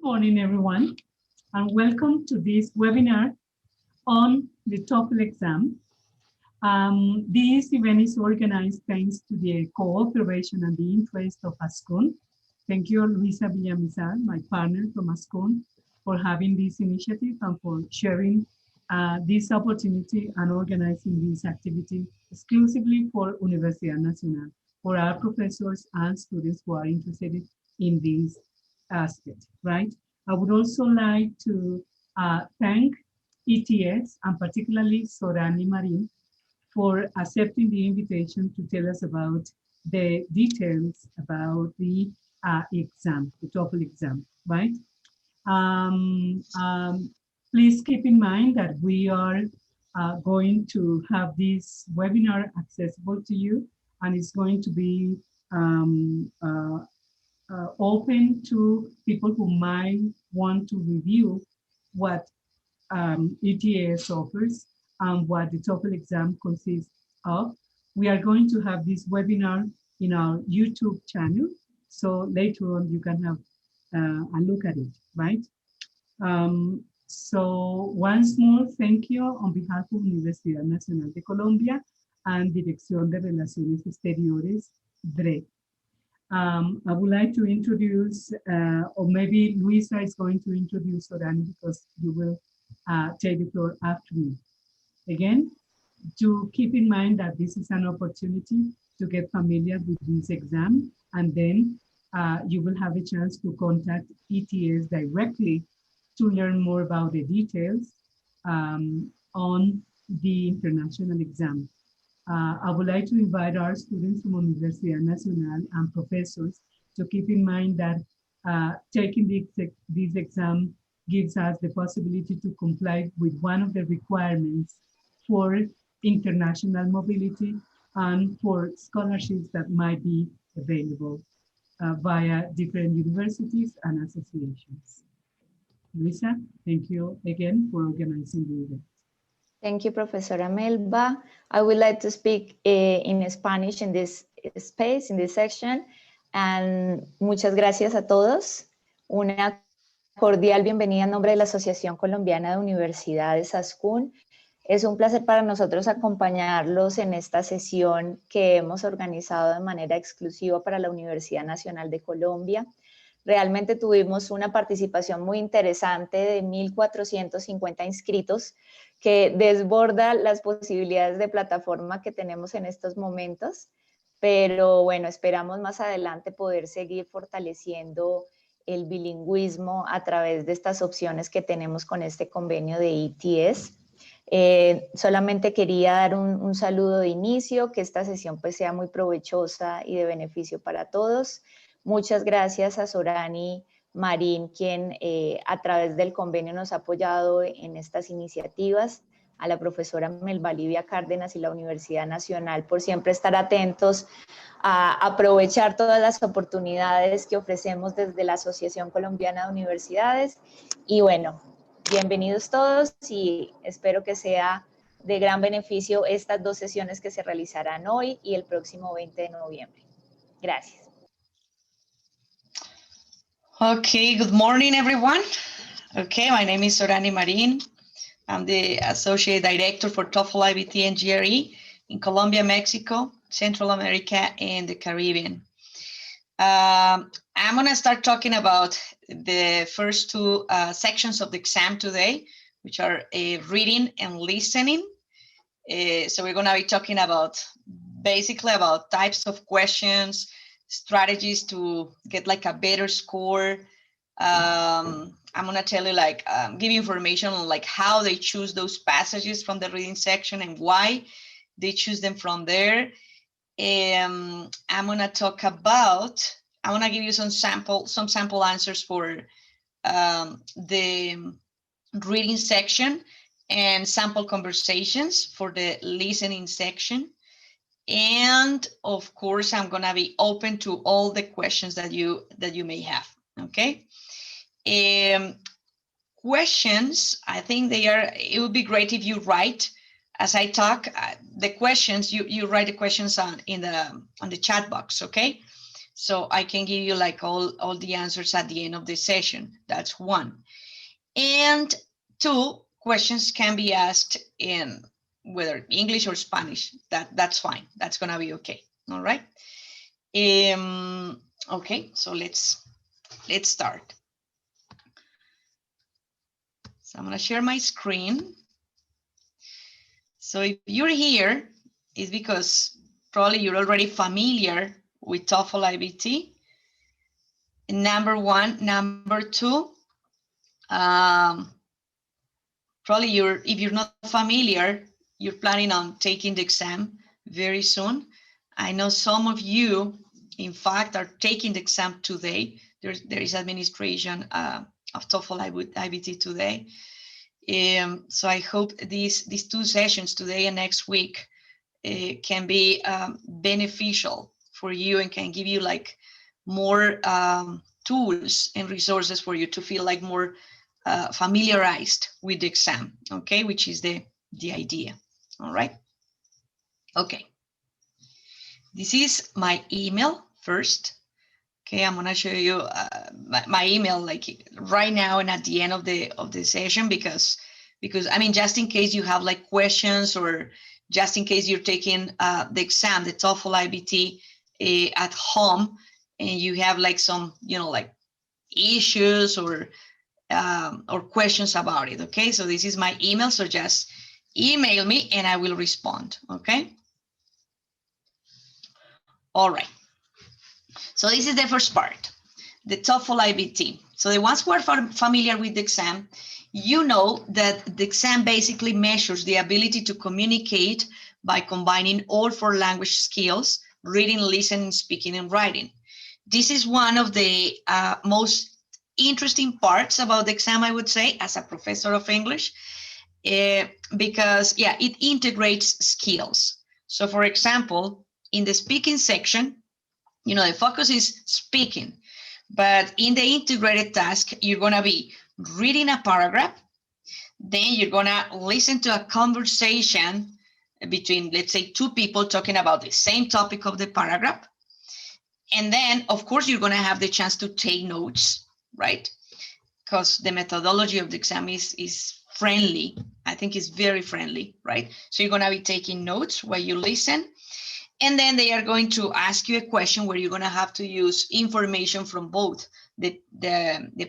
morning, everyone, and welcome to this webinar on the TOEFL exam. This event is organized thanks to the cooperation and the interest of ASCUN. Thank you, Luisa Villamizar, my partner from ASCUN, for having this initiative and for sharing this opportunity and organizing this activity exclusively for Universidades Nacional, for our professors and students who are interested in this aspect, right? I would also like to thank ETS and particularly Sorani Marin for accepting the invitation to tell us about the details about the exam, the TOEFL exam, right? Please keep in mind that we are going to have this webinar accessible to you, and it's going to be open to people who might want to review what ETS offers and what the TOEFL exam consists of. We are going to have this webinar in our YouTube channel, so later on you can have a look at it, right? So once more, thank you on behalf of Universidad Nacional de Colombia and Dirección de Relaciones Exteriores, DRE. I would like to introduce, or maybe Luisa is going to introduce Sorani because you will take the floor after me. Again, to keep in mind that this is an opportunity to get familiar with this exam, and then you will have a chance to contact ETS directly to learn more about the details on the international exam. I would like to invite our students from Universidad Nacional and professors to keep in mind that taking this exam gives us the possibility to comply with one of the requirements for international mobility and for scholarships that might be available via different universities and associations. Luisa, thank you again for organizing the event. Thank you, Profesora Melba. I would like to speak in Spanish in this space, in this section. And muchas gracias a todos. Una cordial bienvenida en nombre de la Asociación Colombiana de Universidades, ASCUN. Es un placer para nosotros acompañarlos en esta sesión que hemos organizado de manera exclusiva para la Universidad Nacional de Colombia. Realmente tuvimos una participación muy interesante de 1,450 inscritos que desborda las posibilidades de plataforma que tenemos en estos momentos. Pero bueno, esperamos más adelante poder seguir fortaleciendo el bilingüismo a través de estas opciones que tenemos con este convenio de ETS. Solamente quería dar un saludo de inicio, que esta sesión pues sea muy provechosa y de beneficio para todos. Muchas gracias a Sorani Marín, quien a través del convenio nos ha apoyado en estas iniciativas, a la profesora Melba Cárdenas y la Universidad Nacional por siempre estar atentos a aprovechar todas las oportunidades que ofrecemos desde la Asociación Colombiana de Universidades. Y bueno, bienvenidos todos y espero que sea de gran beneficio estas dos sesiones que se realizarán hoy y el próximo 20 de noviembre. Gracias. Okay, good morning, everyone. Okay, my name is Sorani Marin. I'm the Associate Director for TOEFL-IBT and GRE in Colombia, Mexico, Central America, and the Caribbean. I'm going to start talking about the first two sections of the exam today, which are reading and listening. So we're going to be talking about basically about types of questions, strategies to get like a better score. I'm going to tell you give you information on like how they choose those passages from the reading section and why they choose them from there. I'm going to talk about, I want to give you some sample answers for the reading section and sample conversations for the listening section. And of course, I'm going to be open to all the questions that you may have. Okay. Questions, I think it would be great if you write as I talk the questions, you write the questions on the chat box. Okay. So I can give you like all the answers at the end of the session. That's one. And two, questions can be asked in whether English or Spanish. That's fine. That's gonna be okay. All right. Okay, so let's start. So I'm gonna share my screen. So if you're here, it's because probably you're already familiar with TOEFL-IBT. Number one. Number two, probably if you're not familiar, you're planning on taking the exam very soon. I know some of you, in fact, are taking the exam today. There is administration of TOEFL-IBT today. So I hope these two sessions, today and next week, can be beneficial for you and can give you like more tools and resources for you to feel like more familiarized with the exam, okay, which is the idea. All right. Okay. This is my email first. Okay, I'm gonna show you my email like right now and at the end of the session because I mean, just in case you have like questions or just in case you're taking the exam, the TOEFL-IBT at home, and you have like some, you know, like issues or questions about it. Okay, so this is my email, so just email me and I will respond. Okay. All right. So this is the first part, the TOEFL-IBT. So the ones who are familiar with the exam, you know that the exam basically measures the ability to communicate by combining all 4 language skills: reading, listening, speaking, and writing. This is one of the most interesting parts about the exam, I would say, as a professor of English, because, yeah, it integrates skills. So, for example, in the speaking section, you know, the focus is speaking, but in the integrated task, you're going to be reading a paragraph, then you're going to listen to a conversation between, let's say, 2 people talking about the same topic of the paragraph. And then, of course, you're going to have the chance to take notes, right? Because the methodology of the exam is friendly. I think it's very friendly, right? So you're going to be taking notes while you listen. And then they are going to ask you a question where you're going to have to use information from both the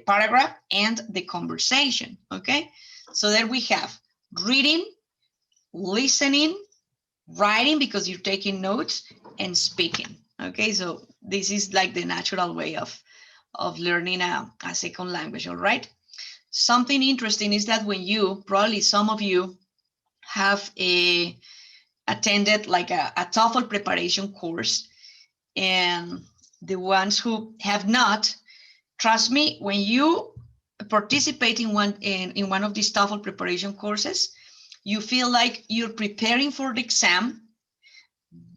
paragraph and the conversation, okay? So there we have reading, listening, writing, because you're taking notes, and speaking, okay? So this is like the natural way of learning a second language, all right? Something interesting is that when you, probably some of you have attended like a TOEFL preparation course, and the ones who have not, trust me, when you participate in one of these TOEFL preparation courses, you feel like you're preparing for the exam,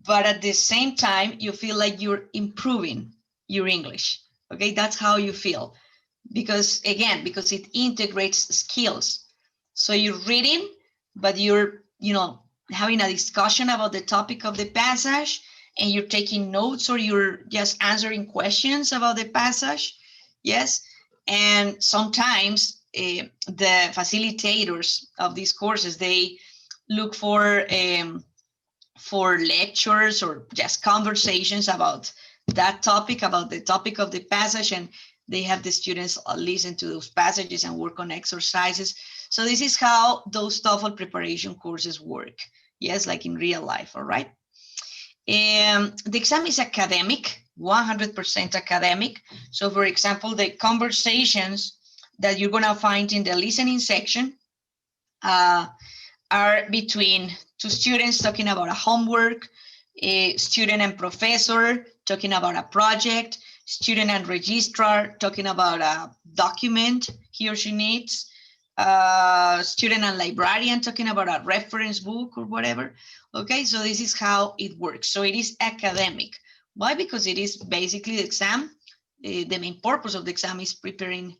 but at the same time you feel like you're improving your English. Okay, that's how you feel, because it integrates skills. So you're reading, but you're, you know, having a discussion about the topic of the passage, and you're taking notes, or you're just answering questions about the passage. Yes. And sometimes the facilitators of these courses, they look for lectures or just conversations about that topic, about the topic of the passage, and they have the students listen to those passages and work on exercises. So this is how those TOEFL preparation courses work. Yes, like in real life, all right? The exam is academic, 100% academic. So for example, the conversations that you're gonna find in the listening section are between 2 students talking about a homework, a student and professor talking about a project, student and registrar talking about a document he or she needs, student and librarian talking about a reference book or whatever. Okay, so this is how it works. So it is academic. Why? Because it is basically the exam. The main purpose of the exam is preparing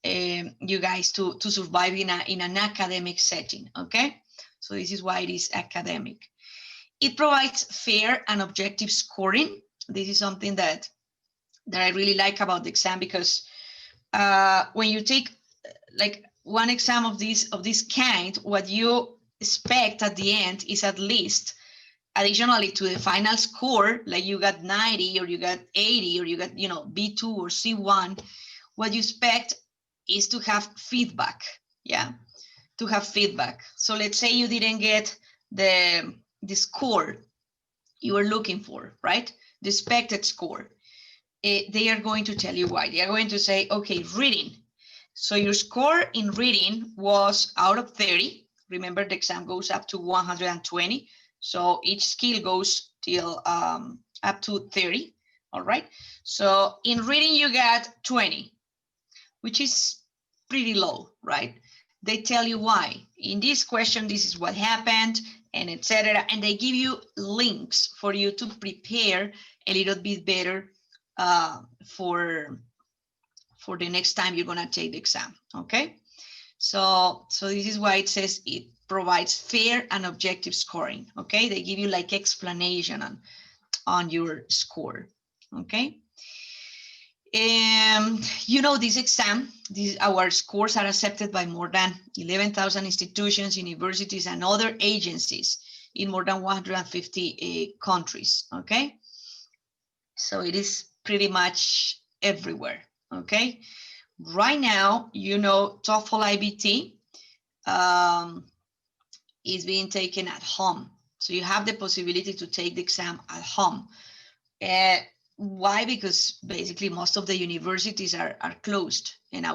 you guys to survive in an academic setting. Okay, so this is why it is academic. It provides fair and objective scoring. This is something that that I really like about the exam, because when you take like one exam of this kind, what you expect at the end is at least, additionally to the final score, like you got 90 or you got 80 or you got, B2 or C1, what you expect is to have feedback, yeah, to have feedback. So let's say you didn't get the score you were looking for, right? The expected score. They are going to tell you why. They are going to say, okay, reading. So your score in reading was out of 30. Remember, the exam goes up to 120. So each skill goes till up to 30, all right? So in reading, you got 20, which is pretty low, right? They tell you why. In this question, this is what happened, and etc. And they give you links for you to prepare a little bit better for the next time you're gonna take the exam, okay? So this is why it says it provides fair and objective scoring, okay? They give you like explanation on your score, okay? This exam, our scores are accepted by more than 11,000 institutions, universities, and other agencies in more than 150 countries, okay? So it is pretty much everywhere, okay? Right now, TOEFL-IBT is being taken at home. So you have the possibility to take the exam at home. Why? Because basically most of the universities are closed, and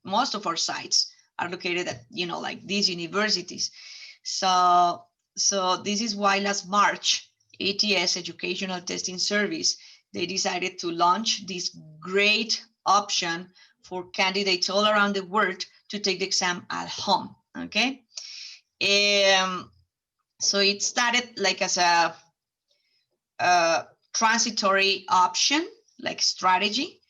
most of our sites are located at, like these universities. So this is why last March, ATS, Educational Testing Service, they decided to launch this great option for candidates all around the world to take the exam at home, okay? So it started like as a transitory option, like strategy,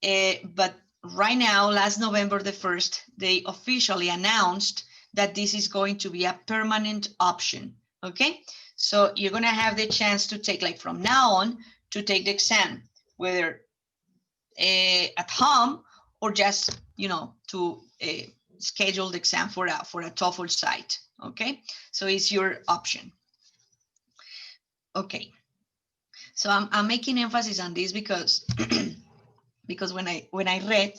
but right now, last November the 1st, they officially announced that this is going to be a permanent option, okay? So you're gonna have the chance to take, like from now on, to take the exam, whether at home or just, to schedule the exam for a TOEFL site, okay? So it's your option. Okay. So I'm making emphasis on this because because when I read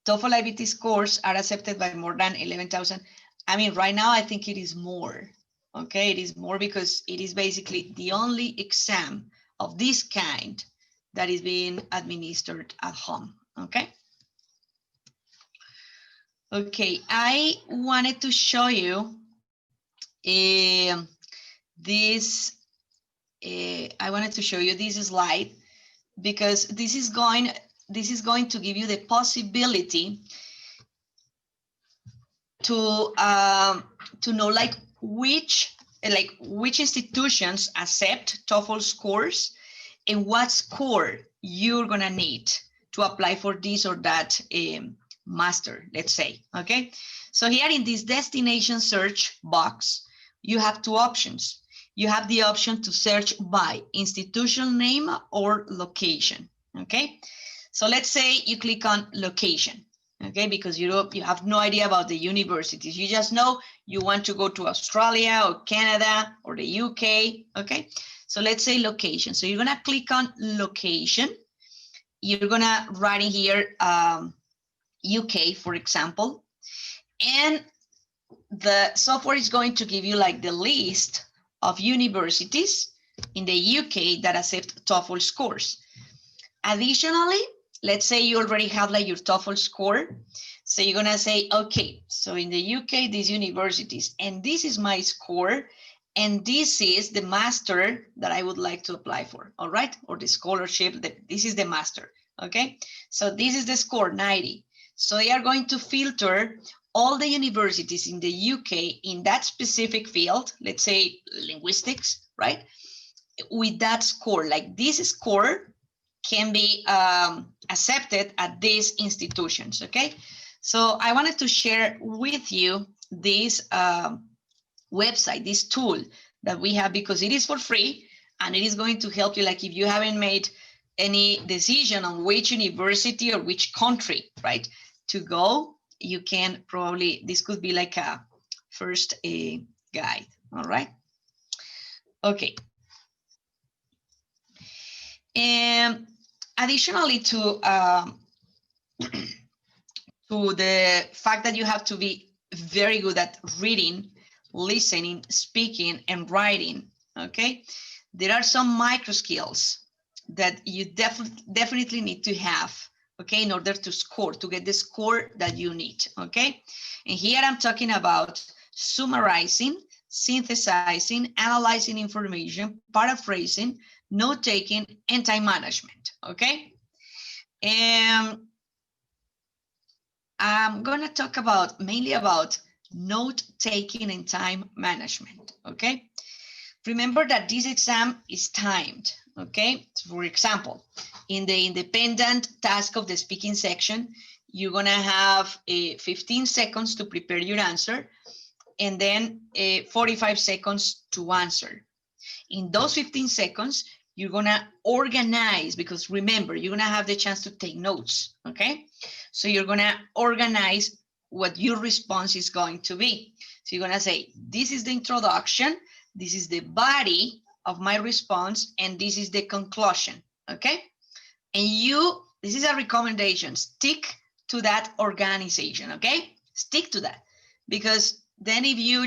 TOEFL-IBT scores are accepted by more than 11,000. I mean, right now I think it is more. Okay, it is more because it is basically the only exam of this kind that is being administered at home. Okay. Okay, I wanted to show you this. I wanted to show you this slide because this is going to give you the possibility to know which institutions accept TOEFL scores and what score you're gonna need to apply for this or that master, let's say. Okay, so here in this destination search box, you have two options. You have the option to search by institution name or location, okay? So let's say you click on location, okay? Because you have no idea about the universities. You just know you want to go to Australia or Canada or the UK, okay? So let's say location. So you're gonna click on location. You're gonna write in here UK, for example, and the software is going to give you like the list of universities in the UK that accept TOEFL scores. Additionally, let's say you already have like your TOEFL score. So you're gonna say, okay, so in the UK, these universities, and this is my score, and this is the master that I would like to apply for, all right? Or the scholarship, this is the master, okay? So this is the score, 90. So they are going to filter all the universities in the UK in that specific field, let's say linguistics, right? With that score, like this score can be accepted at these institutions, okay? So I wanted to share with you this website, this tool that we have, because it is for free. and it is going to help you, like if you haven't made any decision on which university or which country, right, to go, you can probably, this could be like a first guide, all right? Okay. And additionally to the fact that you have to be very good at reading, listening, speaking, and writing, okay? There are some micro skills that you definitely need to have, okay, in order to score, to get the score that you need, okay? And here I'm talking about summarizing, synthesizing, analyzing information, paraphrasing, note-taking, and time management, okay? And I'm gonna talk about mainly about note-taking and time management, okay? Remember that this exam is timed, okay? For example, in the independent task of the speaking section, you're gonna have 15 seconds to prepare your answer and then 45 seconds to answer. In those 15 seconds, you're gonna organize, because remember, you're gonna have the chance to take notes, okay? So you're gonna organize what your response is going to be. So you're gonna say, this is the introduction, this is the body of my response, and this is the conclusion, okay? And this is a recommendation, stick to that organization, okay? Stick to that, because then if you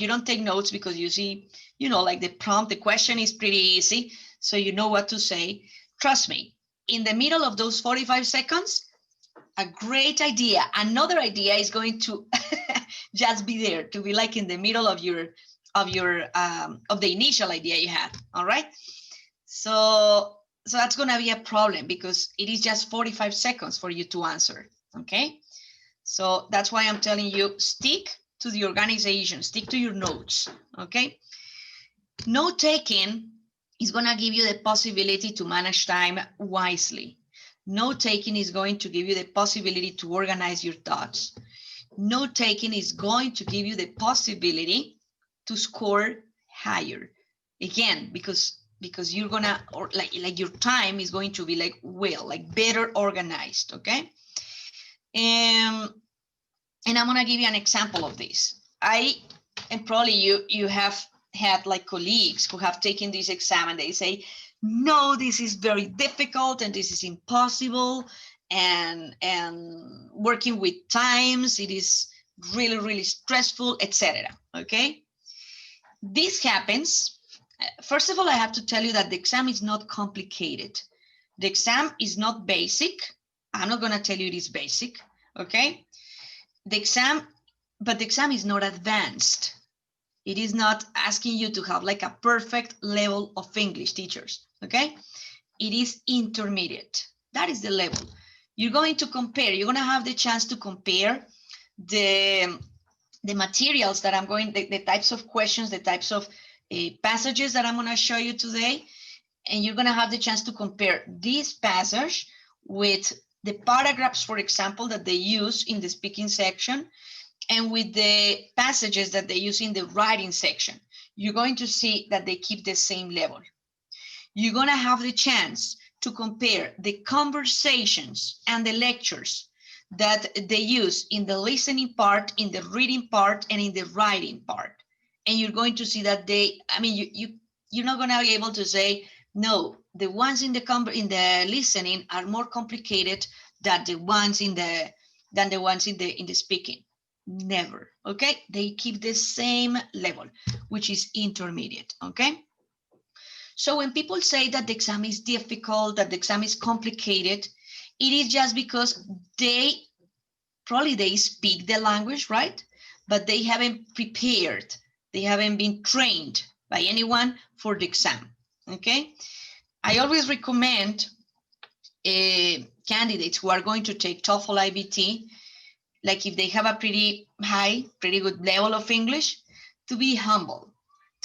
don't take notes because you see, like the prompt, the question is pretty easy, so you know what to say. Trust me, in the middle of those 45 seconds, a great idea, another idea is going to just be there, to be like in the middle of the initial idea you had, all right? So that's gonna be a problem because it is just 45 seconds for you to answer, okay? So that's why I'm telling you, stick to the organization, stick to your notes, okay? Note-taking is gonna give you the possibility to manage time wisely. Note-taking is going to give you the possibility to organize your thoughts. Note-taking is going to give you the possibility to score higher. Again, because you're gonna, or like your time is going to be like better organized, okay? And I'm gonna give you an example of this. And probably you have had like colleagues who have taken this exam and they say, no, this is very difficult and this is impossible, and working with times, it is really, really stressful, etc. Okay? This happens. First of all, I have to tell you that the exam is not complicated. The exam is not basic. I'm not going to tell you it is basic, okay? But the exam is not advanced. It is not asking you to have like a perfect level of English, teachers, okay? It is intermediate. That is the level. You're going to compare, you're going to have the chance to compare the materials that the types of questions, the types of passages that I'm going to show you today. And you're going to have the chance to compare this passage with the paragraphs, for example, that they use in the speaking section, and with the passages that they use in the writing section. You're going to see that they keep the same level. You're going to have the chance to compare the conversations and the lectures that they use in the listening part, in the reading part, and in the writing part. And you're going to see that you're not going to be able to say, no, the ones in the listening are more complicated than the ones in the speaking. Never, okay? They keep the same level, which is intermediate, okay? So when people say that the exam is difficult, that the exam is complicated, it is just because they speak the language, right? But they haven't prepared. They haven't been trained by anyone for the exam, okay? I always recommend candidates who are going to take TOEFL-IBT, like if they have a pretty good level of English, to be humble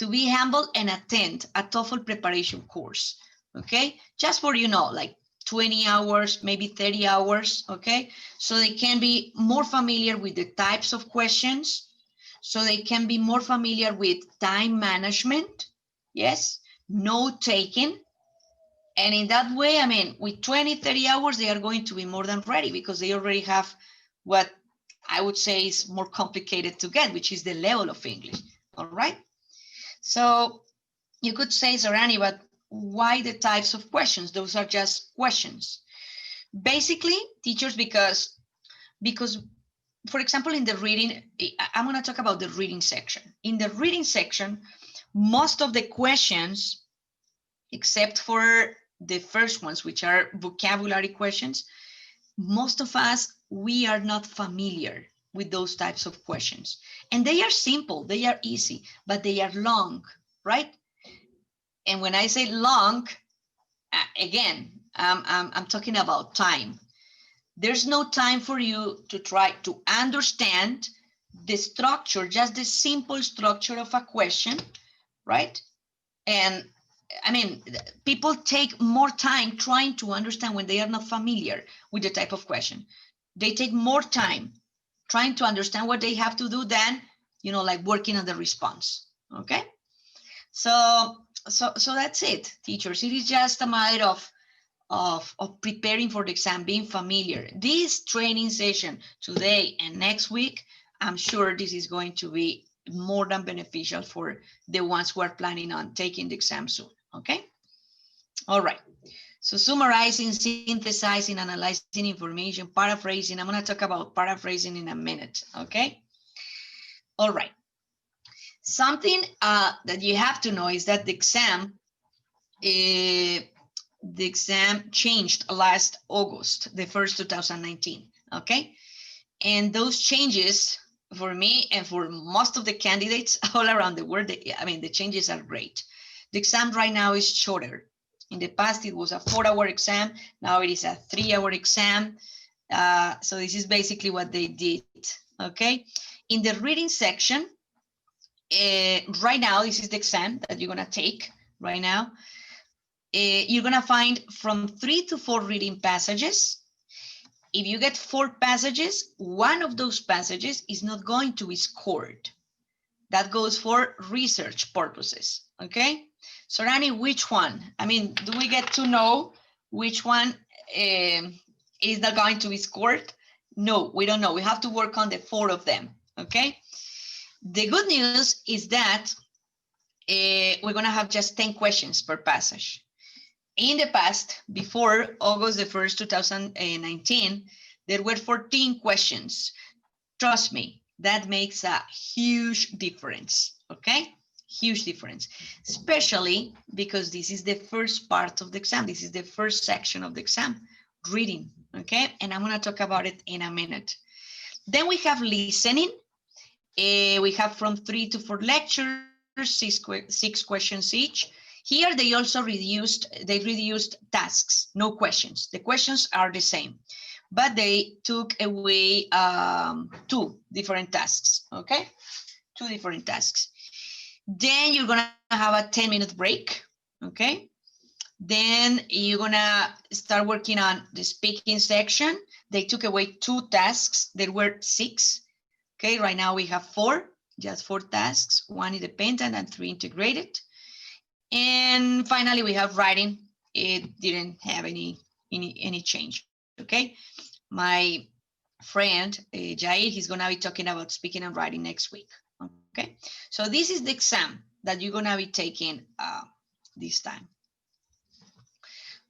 and attend a TOEFL preparation course, okay? Just for, like 20 hours, maybe 30 hours, okay? So they can be more familiar with the types of questions, so they can be more familiar with time management, yes? note taking. And in that way, I mean, with 20, 30 hours, they are going to be more than ready because they already have what I would say is more complicated to get, which is the level of English. All right. So you could say, Sorani, but why the types of questions? Those are just questions. Basically, teachers, because for example, in the reading, I'm going to talk about the reading section. In the reading section, most of the questions, except for the first ones, which are vocabulary questions, most of us, we are not familiar with those types of questions. And they are simple, they are easy, but they are long, right? And when I say long, again, I'm talking about time. There's no time for you to try to understand the structure, just the simple structure of a question, right? And I mean, people take more time trying to understand when they are not familiar with the type of question. They take more time trying to understand what they have to do than, you know, like working on the response, okay? So that's it, teachers. It is just a matter of preparing for the exam, being familiar. This training session today and next week, I'm sure this is going to be more than beneficial for the ones who are planning on taking the exam soon, okay? All right, so summarizing, synthesizing, analyzing information, paraphrasing. I'm gonna talk about paraphrasing in a minute, okay? All right, something that you have to know is that the exam changed last August, the 1st, 2019, okay? And those changes, for me and for most of the candidates all around the world, I mean, the changes are great. The exam right now is shorter. In the past, it was a 4-hour exam. Now it is a 3-hour exam. So this is basically what they did, okay? In the reading section, right now, this is the exam that you're gonna take right now. You're gonna find from 3 to 4 reading passages. If you get 4 passages, one of those passages is not going to be scored. That goes for research purposes, okay? So Rani, which one? I mean, do we get to know which one is not going to be scored? No, we don't know. We have to work on the 4 of them, okay? The good news is that we're gonna have just 10 questions per passage. In the past, before August the 1st, 2019, there were 14 questions. Trust me, that makes a huge difference, okay? Huge difference, especially because this is the first part of the exam. This is the first section of the exam, reading, okay? And I'm gonna talk about it in a minute. Then we have listening. We have from 3 to 4 lectures, 6 questions each. Here they also reduced tasks, no questions. The questions are the same, but they took away 2 different tasks, okay? 2 different tasks. Then you're gonna have a 10-minute break, okay? Then you're gonna start working on the speaking section. They took away 2 tasks. There were 6, okay? Right now we have 4, just 4 tasks, 1 independent and 3 integrated. And finally, we have writing. It didn't have any change, okay? My friend, Jair, he's gonna be talking about speaking and writing next week, okay? So this is the exam that you're gonna be taking this time.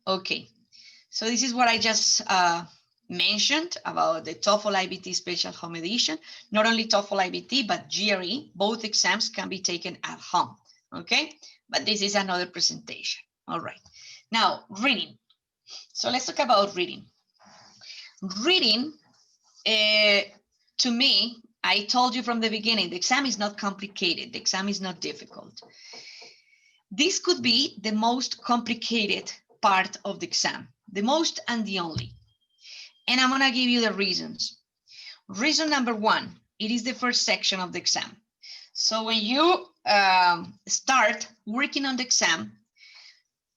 Okay, so this is what I just mentioned about the TOEFL-IBT Special Home Edition. Not only TOEFL-IBT, but GRE, both exams can be taken at home, okay? But this is another presentation. All right. Now, reading. So let's talk about reading. Reading, to me, I told you from the beginning, the exam is not complicated. The exam is not difficult. This could be the most complicated part of the exam, the most and the only. And I'm going to give you the reasons. Reason number 1, it is the first section of the exam. So when you start working on the exam,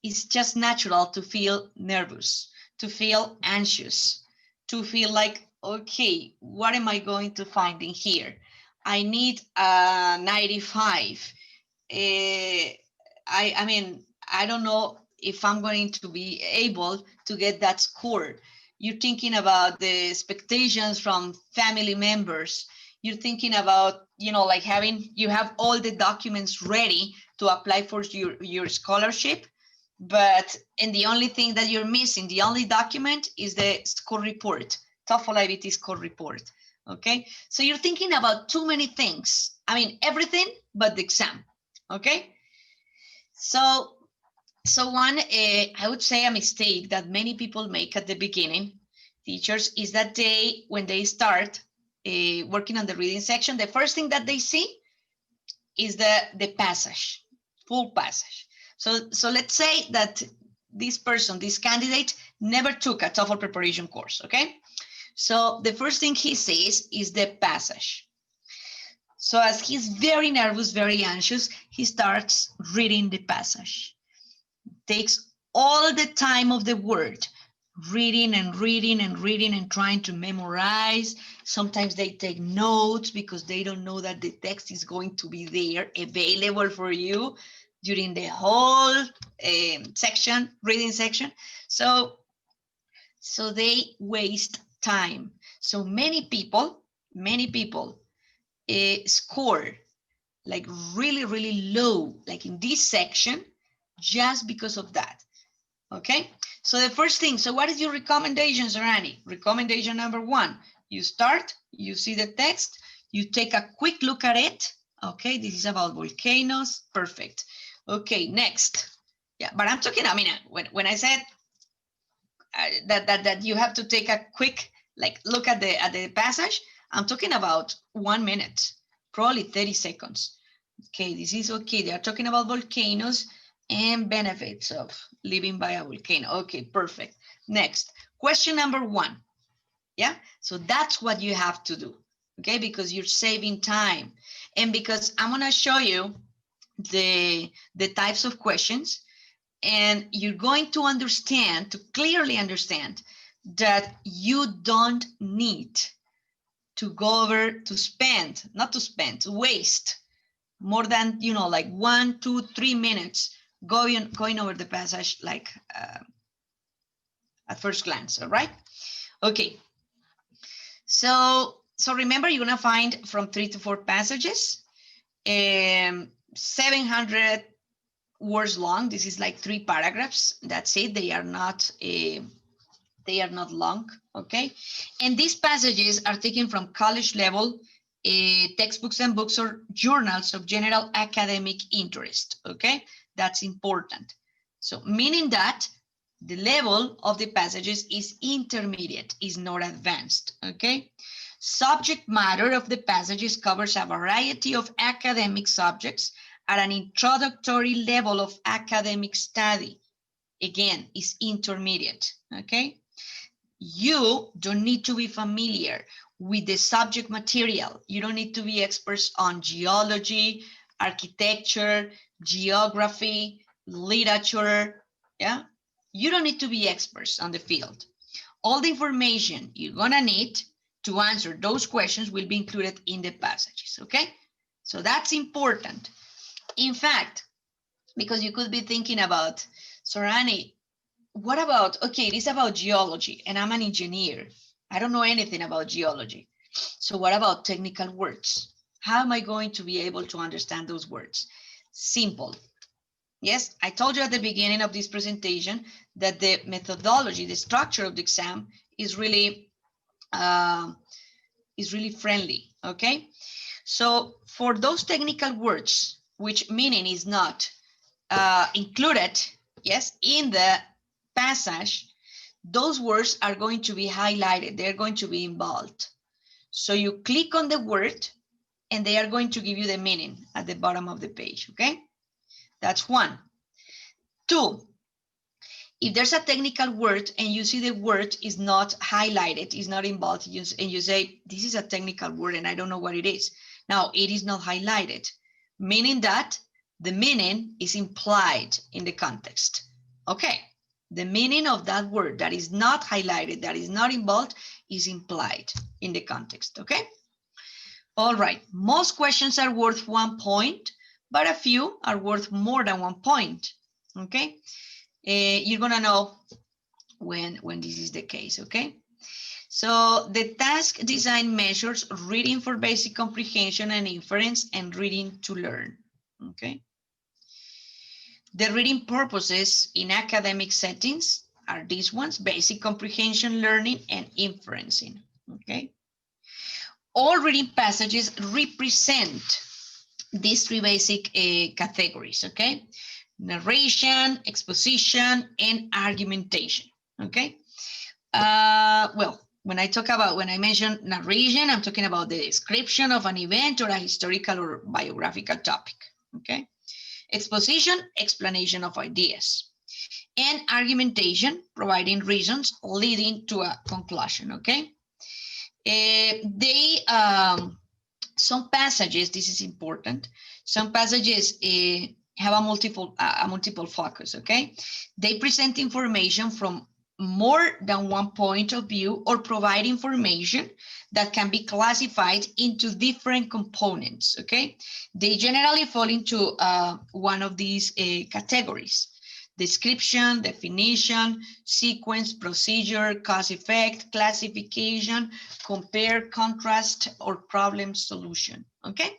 it's just natural to feel nervous, to feel anxious, to feel like, okay, what am I going to find in here? I need a 95. I mean, I don't know if I'm going to be able to get that score. You're thinking about the expectations from family members. You're thinking about, you know, like you have all the documents ready to apply for your scholarship, and the only thing that you're missing, the only document is the score report, TOEFL-IBT score report. Okay, so you're thinking about too many things. I mean, everything but the exam. Okay, so one, I would say a mistake that many people make at the beginning, teachers, is that when they start working on the reading section, the first thing that they see is the passage, full passage. So let's say that this person, this candidate, never took a TOEFL preparation course, okay? So the first thing he sees is the passage. So as he's very nervous, very anxious, he starts reading the passage. Takes all the time of the word, reading and reading and reading and trying to memorize. Sometimes they take notes because they don't know that the text is going to be there available for you during the whole section, reading section. So they waste time. So many people score like really, really low, like in this section, just because of that. Okay, so the first thing, so what is your recommendation, Sorani? Recommendation number 1, you start, you see the text, you take a quick look at it. Okay, this is about volcanoes, perfect. Okay, next. Yeah, but I'm talking, I mean, when I said that you have to take a quick look at the passage, I'm talking about 1 minute, probably 30 seconds. Okay, this is okay. They are talking about volcanoes and benefits of living by a volcano. Okay, perfect. Next, question number 1. Yeah, so that's what you have to do. Okay, because you're saving time, and because I'm gonna show you the types of questions, and you're going to understand, to clearly understand, that you don't need to go over to waste more than, you know, like 1, 2, 3 minutes going over the passage at first glance. All right. Okay. So remember, you're gonna find from 3 to 4 passages, 700 words long. This is like 3 paragraphs. That's it. They are not long. Okay. And these passages are taken from college level textbooks and books or journals of general academic interest. Okay, that's important. So meaning that the level of the passages is intermediate, is not advanced. Okay, subject matter of the passages covers a variety of academic subjects at an introductory level of academic study. Again, is intermediate. Okay, you don't need to be familiar with the subject material. You don't need to be experts on geology, architecture, geography, literature. Yeah, you don't need to be experts on the field. All the information you're gonna need to answer those questions will be included in the passages. Okay, so that's important. In fact, because you could be thinking about, Sorani, what about, okay, this is about geology and I'm an engineer. I don't know anything about geology. So what about technical words? How am I going to be able to understand those words? Simple. Yes, I told you at the beginning of this presentation that the methodology, the structure of the exam is really friendly. Okay, so for those technical words, which meaning is not included, yes, in the passage, those words are going to be highlighted. They're going to be in bold. So you click on the word and they are going to give you the meaning at the bottom of the page. Okay, that's 1. 2, if there's a technical word and you see the word is not highlighted, is not in bold, and you say, this is a technical word and I don't know what it is. Now, it is not highlighted, meaning that the meaning is implied in the context. Okay, the meaning of that word that is not highlighted, that is not in bold, is implied in the context. Okay, all right, most questions are worth 1 point, but a few are worth more than 1 point, okay? You're gonna know when this is the case, okay? So the task design measures reading for basic comprehension and inference and reading to learn, okay? The reading purposes in academic settings are these ones: basic comprehension, learning, and inferencing, okay? All reading passages represent these three basic categories, okay? Narration, exposition, and argumentation, okay? Well, when I mention narration, I'm talking about the description of an event or a historical or biographical topic, okay? Exposition, explanation of ideas. And argumentation, providing reasons leading to a conclusion, okay? Some passages, this is important, some passages have a multiple focus, okay? They present information from more than one point of view or provide information that can be classified into different components, okay? They generally fall into one of these categories: description, definition, sequence, procedure, cause effect, classification, compare, contrast, or problem solution, okay?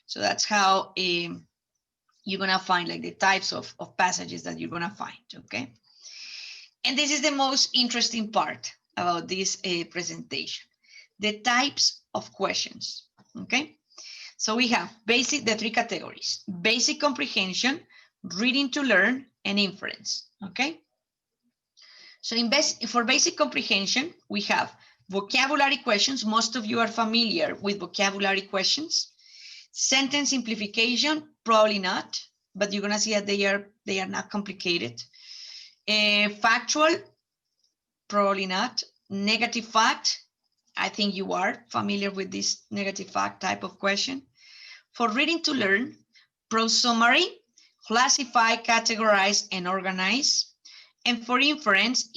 So that's how you're gonna find like the types of passages that you're gonna find, okay? And this is the most interesting part about this presentation: the types of questions, okay? So we have the three categories: basic comprehension, reading to learn, and inference, okay? So for basic comprehension, we have vocabulary questions. Most of you are familiar with vocabulary questions. Sentence simplification, probably not, but you're gonna see that they are not complicated. Factual, probably not. Negative fact, I think you are familiar with this negative fact type of question. For reading to learn, prose summary, classify, categorize, and organize. And for inference,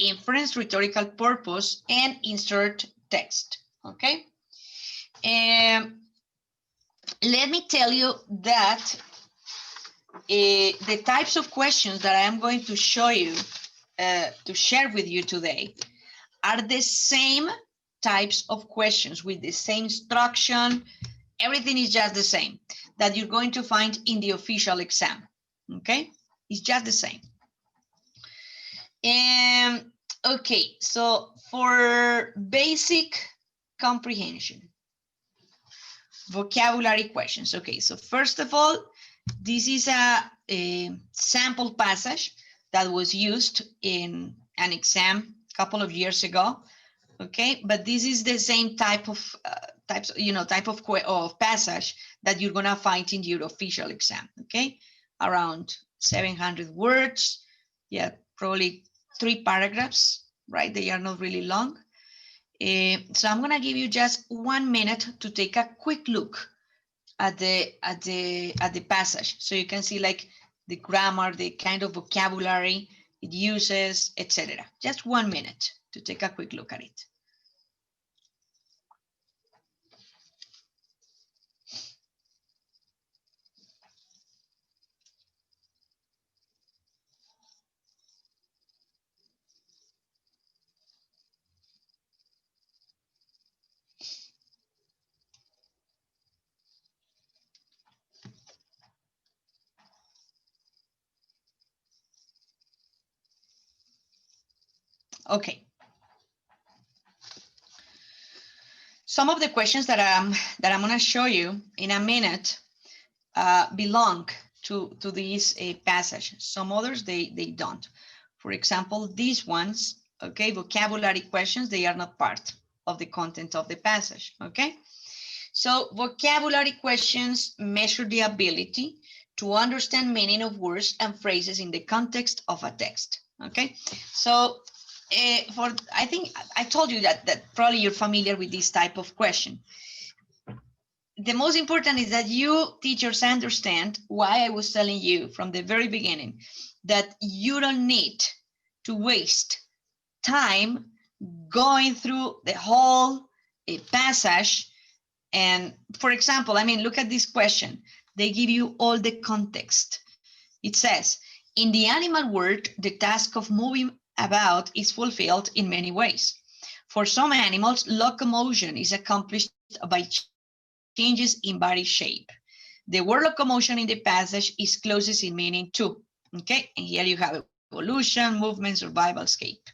rhetorical purpose, and insert text, okay? Let me tell you that the types of questions that I am going to show you, to share with you today, are the same types of questions with the same instruction. Everything is just the same that you're going to find in the official exam, okay? It's just the same. Okay, so for basic comprehension, vocabulary questions. Okay, so first of all, this is a sample passage that was used in an exam a couple of years ago. Okay, but this is the same type of passage that you're gonna find in your official exam. Okay, around 700 words. Yeah, probably 3 paragraphs, right? They are not really long. So I'm gonna give you just 1 minute to take a quick look at the passage, so you can see like the grammar, the kind of vocabulary it uses, etc. Just 1 minute to take a quick look at it. Okay. Some of the questions that I'm going to show you in a minute belong to this passage. Some others, they don't. For example, these ones, okay, vocabulary questions, they are not part of the content of the passage, okay? So vocabulary questions measure the ability to understand meaning of words and phrases in the context of a text, okay? So I think I told you that probably you're familiar with this type of question. The most important is that you teachers understand why I was telling you from the very beginning that you don't need to waste time going through the whole passage. And for example, I mean, look at this question. they give you all the context. It says, in the animal world, the task of moving about is fulfilled in many ways. For some animals, locomotion is accomplished by changes in body shape. The word locomotion in the passage is closest in meaning too. Okay, and here you have evolution, movement, survival, escape.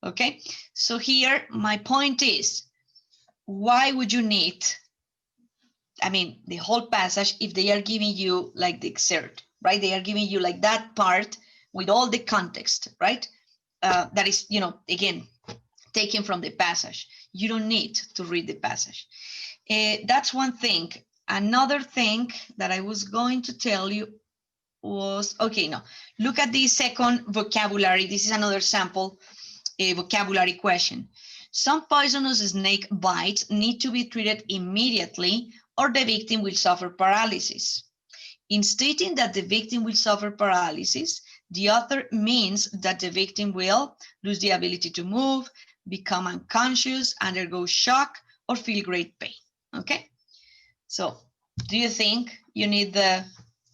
Okay, so here my point is, why would you need, the whole passage if they are giving you like the excerpt, right? They are giving you like that part with all the context, right? That is, again, taken from the passage. You don't need to read the passage. That's one thing. Another thing that I was going to tell you was, look at the second vocabulary. This is another sample, a vocabulary question. Some poisonous snake bites need to be treated immediately or the victim will suffer paralysis. In stating that the victim will suffer paralysis, the author means that the victim will lose the ability to move, become unconscious, undergo shock, or feel great pain. Okay? So, do you think you need the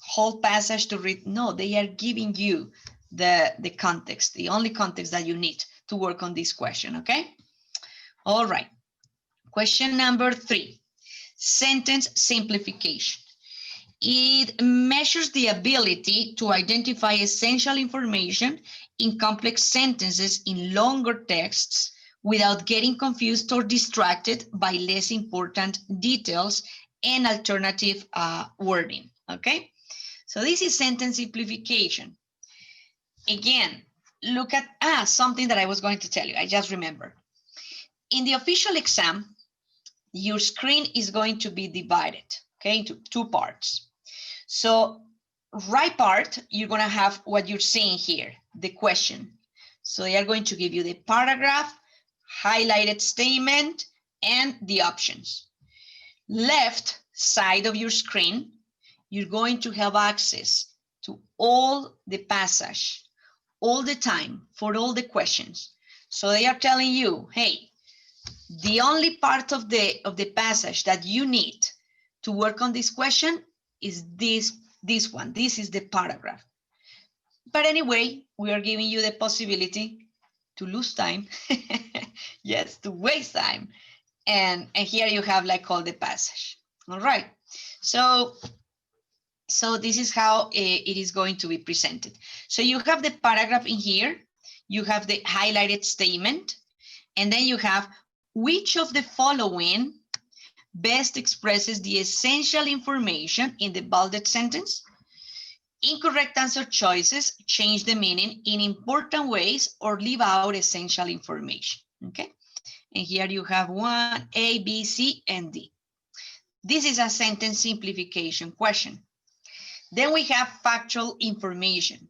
whole passage to read? No, they are giving you the context, the only context that you need to work on this question, okay? All right. Question number 3, sentence simplification. It measures the ability to identify essential information in complex sentences in longer texts without getting confused or distracted by less important details and alternative wording, okay? So this is sentence simplification. Again, look at something that I was going to tell you. I just remember. In the official exam, your screen is going to be divided, okay, into 2 parts. So right part, you're going to have what you're seeing here, the question. So they are going to give you the paragraph, highlighted statement, and the options. Left side of your screen, you're going to have access to all the passage, all the time, for all the questions. So they are telling you, hey, the only part of the passage that you need to work on this question is this one. This is the paragraph. But anyway, we are giving you the possibility to lose time. Yes, to waste time. And here you have like all the passage. All right. So this is how it is going to be presented. So you have the paragraph in here. You have the highlighted statement. And then you have which of the following best expresses the essential information in the bolded sentence. Incorrect answer choices change the meaning in important ways or leave out essential information. Okay. And here you have 1, A, B, C, and D. This is a sentence simplification question. Then we have factual information.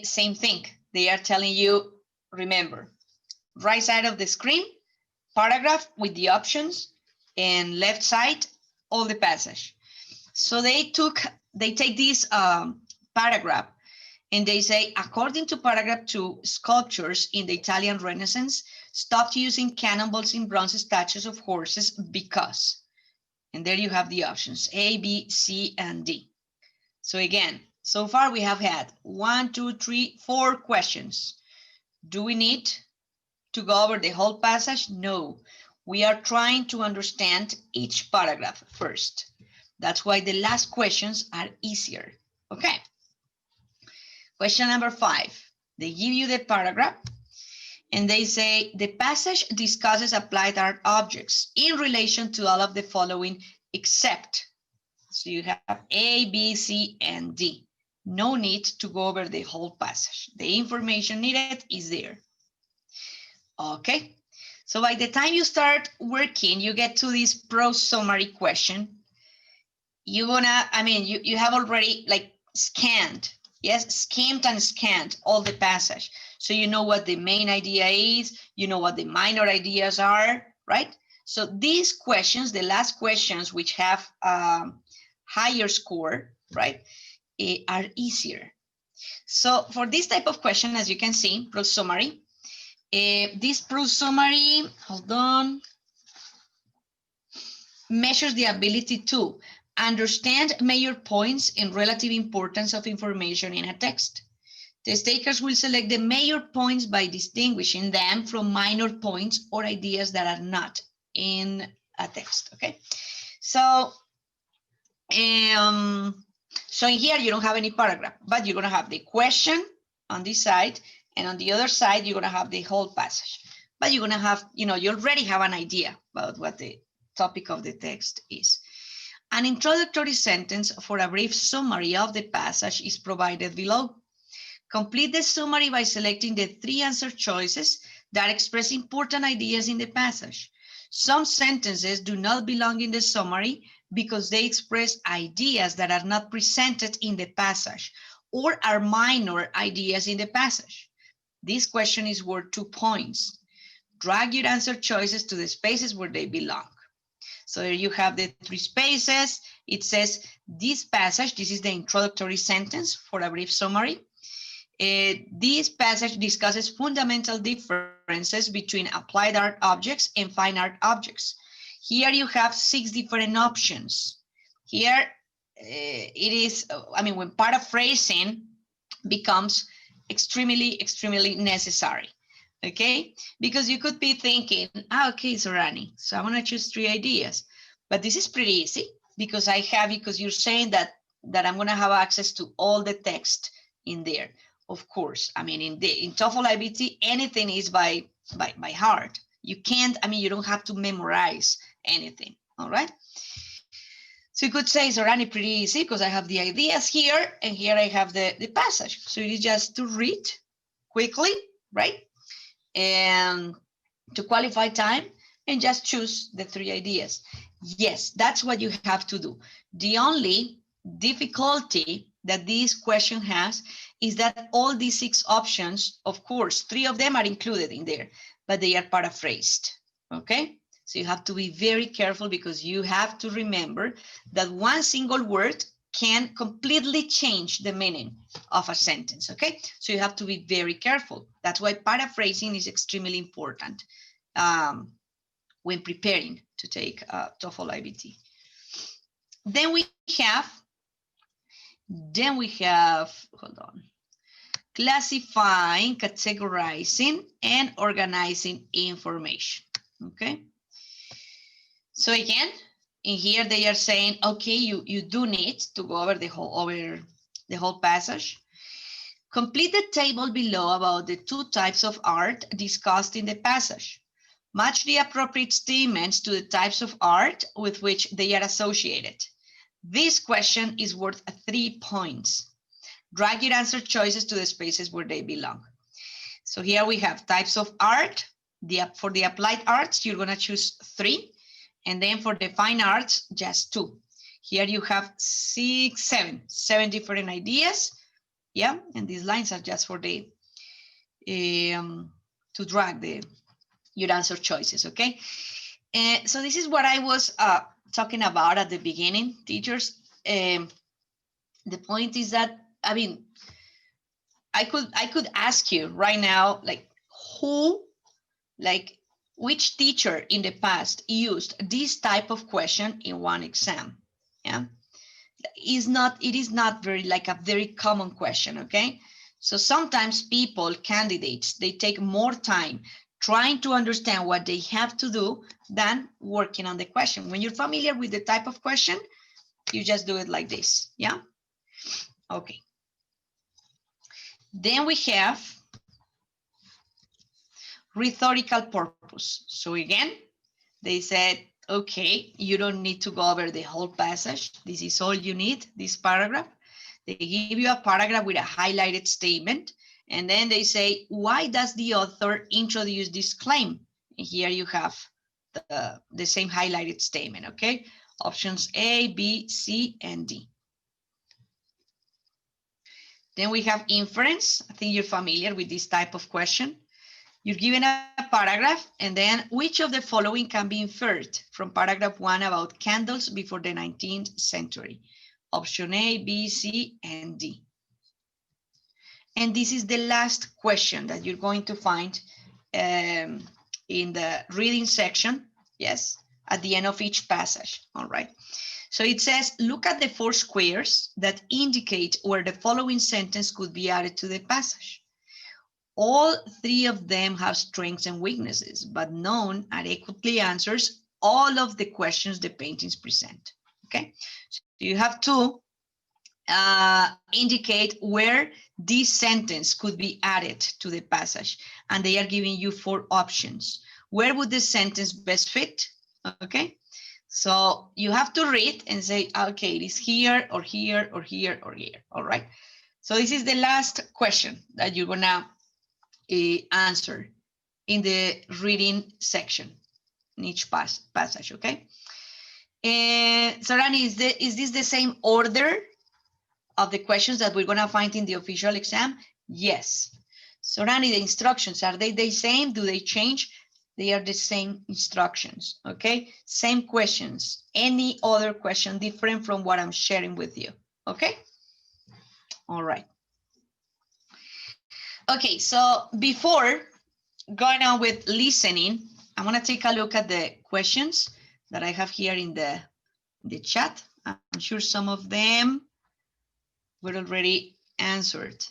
Same thing. They are telling you, remember, right side of the screen, paragraph with the options, and left side, all the passage. So they take this paragraph and they say, according to paragraph 2, sculptures in the Italian Renaissance stopped using cannonballs in bronze statues of horses because, and there you have the options, A, B, C, and D. So again, so far we have had 1, 2, 3, 4 questions. Do we need to go over the whole passage? No, we are trying to understand each paragraph first. That's why the last questions are easier. Okay. Question number 5. They give you the paragraph and they say the passage discusses applied art objects in relation to all of the following except. So you have A, B, C, and D. No need to go over the whole passage. The information needed is there. Okay. So by the time you start working, you get to this prose summary question. You have already like scanned, yes, skimmed and scanned all the passage. So you know what the main idea is, you know what the minor ideas are, right? So these questions, the last questions, which have higher score, right, are easier. So for this type of question, as you can see, prose summary, this prose summary, hold on, measures the ability to Understand major points and relative importance of information in a text. Test takers will select the major points by distinguishing them from minor points or ideas that are not in a text, okay? So in here you don't have any paragraph, but you're gonna have the question on this side, and on the other side, you're gonna have the whole passage. But you're gonna have, you already have an idea about what the topic of the text is. An introductory sentence for a brief summary of the passage is provided below. Complete the summary by selecting the 3 answer choices that express important ideas in the passage. Some sentences do not belong in the summary because they express ideas that are not presented in the passage or are minor ideas in the passage. This question is worth 2 points. Drag your answer choices to the spaces where they belong. So there you have the 3 spaces. It says this passage, this is the introductory sentence for a brief summary. This passage discusses fundamental differences between applied art objects and fine art objects. Here you have 6 different options. Here it is, when paraphrasing becomes extremely necessary, okay? Because you could be thinking, okay, Sorani, so I'm gonna choose 3 ideas, but this is pretty easy because because you're saying that I'm gonna have access to all the text in there. Of course, in TOEFL-IBT, anything is by heart. You can't, you don't have to memorize anything, all right? So you could say, Sorani, pretty easy because I have the ideas here, and here I have the passage. So it is just to read quickly, right? And to qualify time and just choose the 3 ideas. Yes, that's what you have to do. The only difficulty that this question has is that all these 6 options, of course, 3 of them are included in there, but they are paraphrased, okay? So you have to be very careful because you have to remember that one single word can completely change the meaning of a sentence, okay? So you have to be very careful. That's why paraphrasing is extremely important when preparing to take TOEFL-IBT. Then we have, hold on, classifying, categorizing, and organizing information, okay? So again, in here they are saying, okay, you do need to go over the whole passage. Complete the table below about the 2 types of art discussed in the passage. Match the appropriate statements to the types of art with which they are associated. This question is worth 3 points. Drag your answer choices to the spaces where they belong. So here we have types of art. For the applied arts, you're gonna choose 3. And then for the fine arts, just 2. Here you have 7 different ideas. Yeah, and these lines are just for the, to drag your answer choices, okay? So this is what I was talking about at the beginning, teachers. The point is that, I could ask you right now, which teacher in the past used this type of question in one exam? Yeah, it is not a very common question, okay? So sometimes candidates, they take more time trying to understand what they have to do than working on the question. When you're familiar with the type of question, you just do it like this, yeah? Okay. Then we have rhetorical purpose. So again, they said, okay, you don't need to go over the whole passage. This is all you need, this paragraph. They give you a paragraph with a highlighted statement. And then they say, why does the author introduce this claim? And here you have the same highlighted statement, okay? Options A, B, C, and D. Then we have inference. I think you're familiar with this type of question. You're given a paragraph, and then which of the following can be inferred from paragraph 1 about candles before the 19th century? Option A, B, C, and D. And this is the last question that you're going to find in the reading section, yes, at the end of each passage, all right? So it says, look at the 4 squares that indicate where the following sentence could be added to the passage. All 3 of them have strengths and weaknesses, but none adequately answers all of the questions the paintings present. Okay, so you have to indicate where this sentence could be added to the passage, and they are giving you 4 options. Where would the sentence best fit? Okay, so you have to read and say, okay, it is here or here or here or here. All right, so this is the last question that you're gonna answer in the reading section in each passage. Okay, so Rani, is this the same order of the questions that we're gonna find in the official exam? Yes. So Rani, the instructions, are they the same? Do they change? They are the same instructions, okay? Same questions. Any other question different from what I'm sharing with you, okay? All right. Okay, so before going on with listening, I want to take a look at the questions that I have here in the chat. I'm sure some of them were already answered.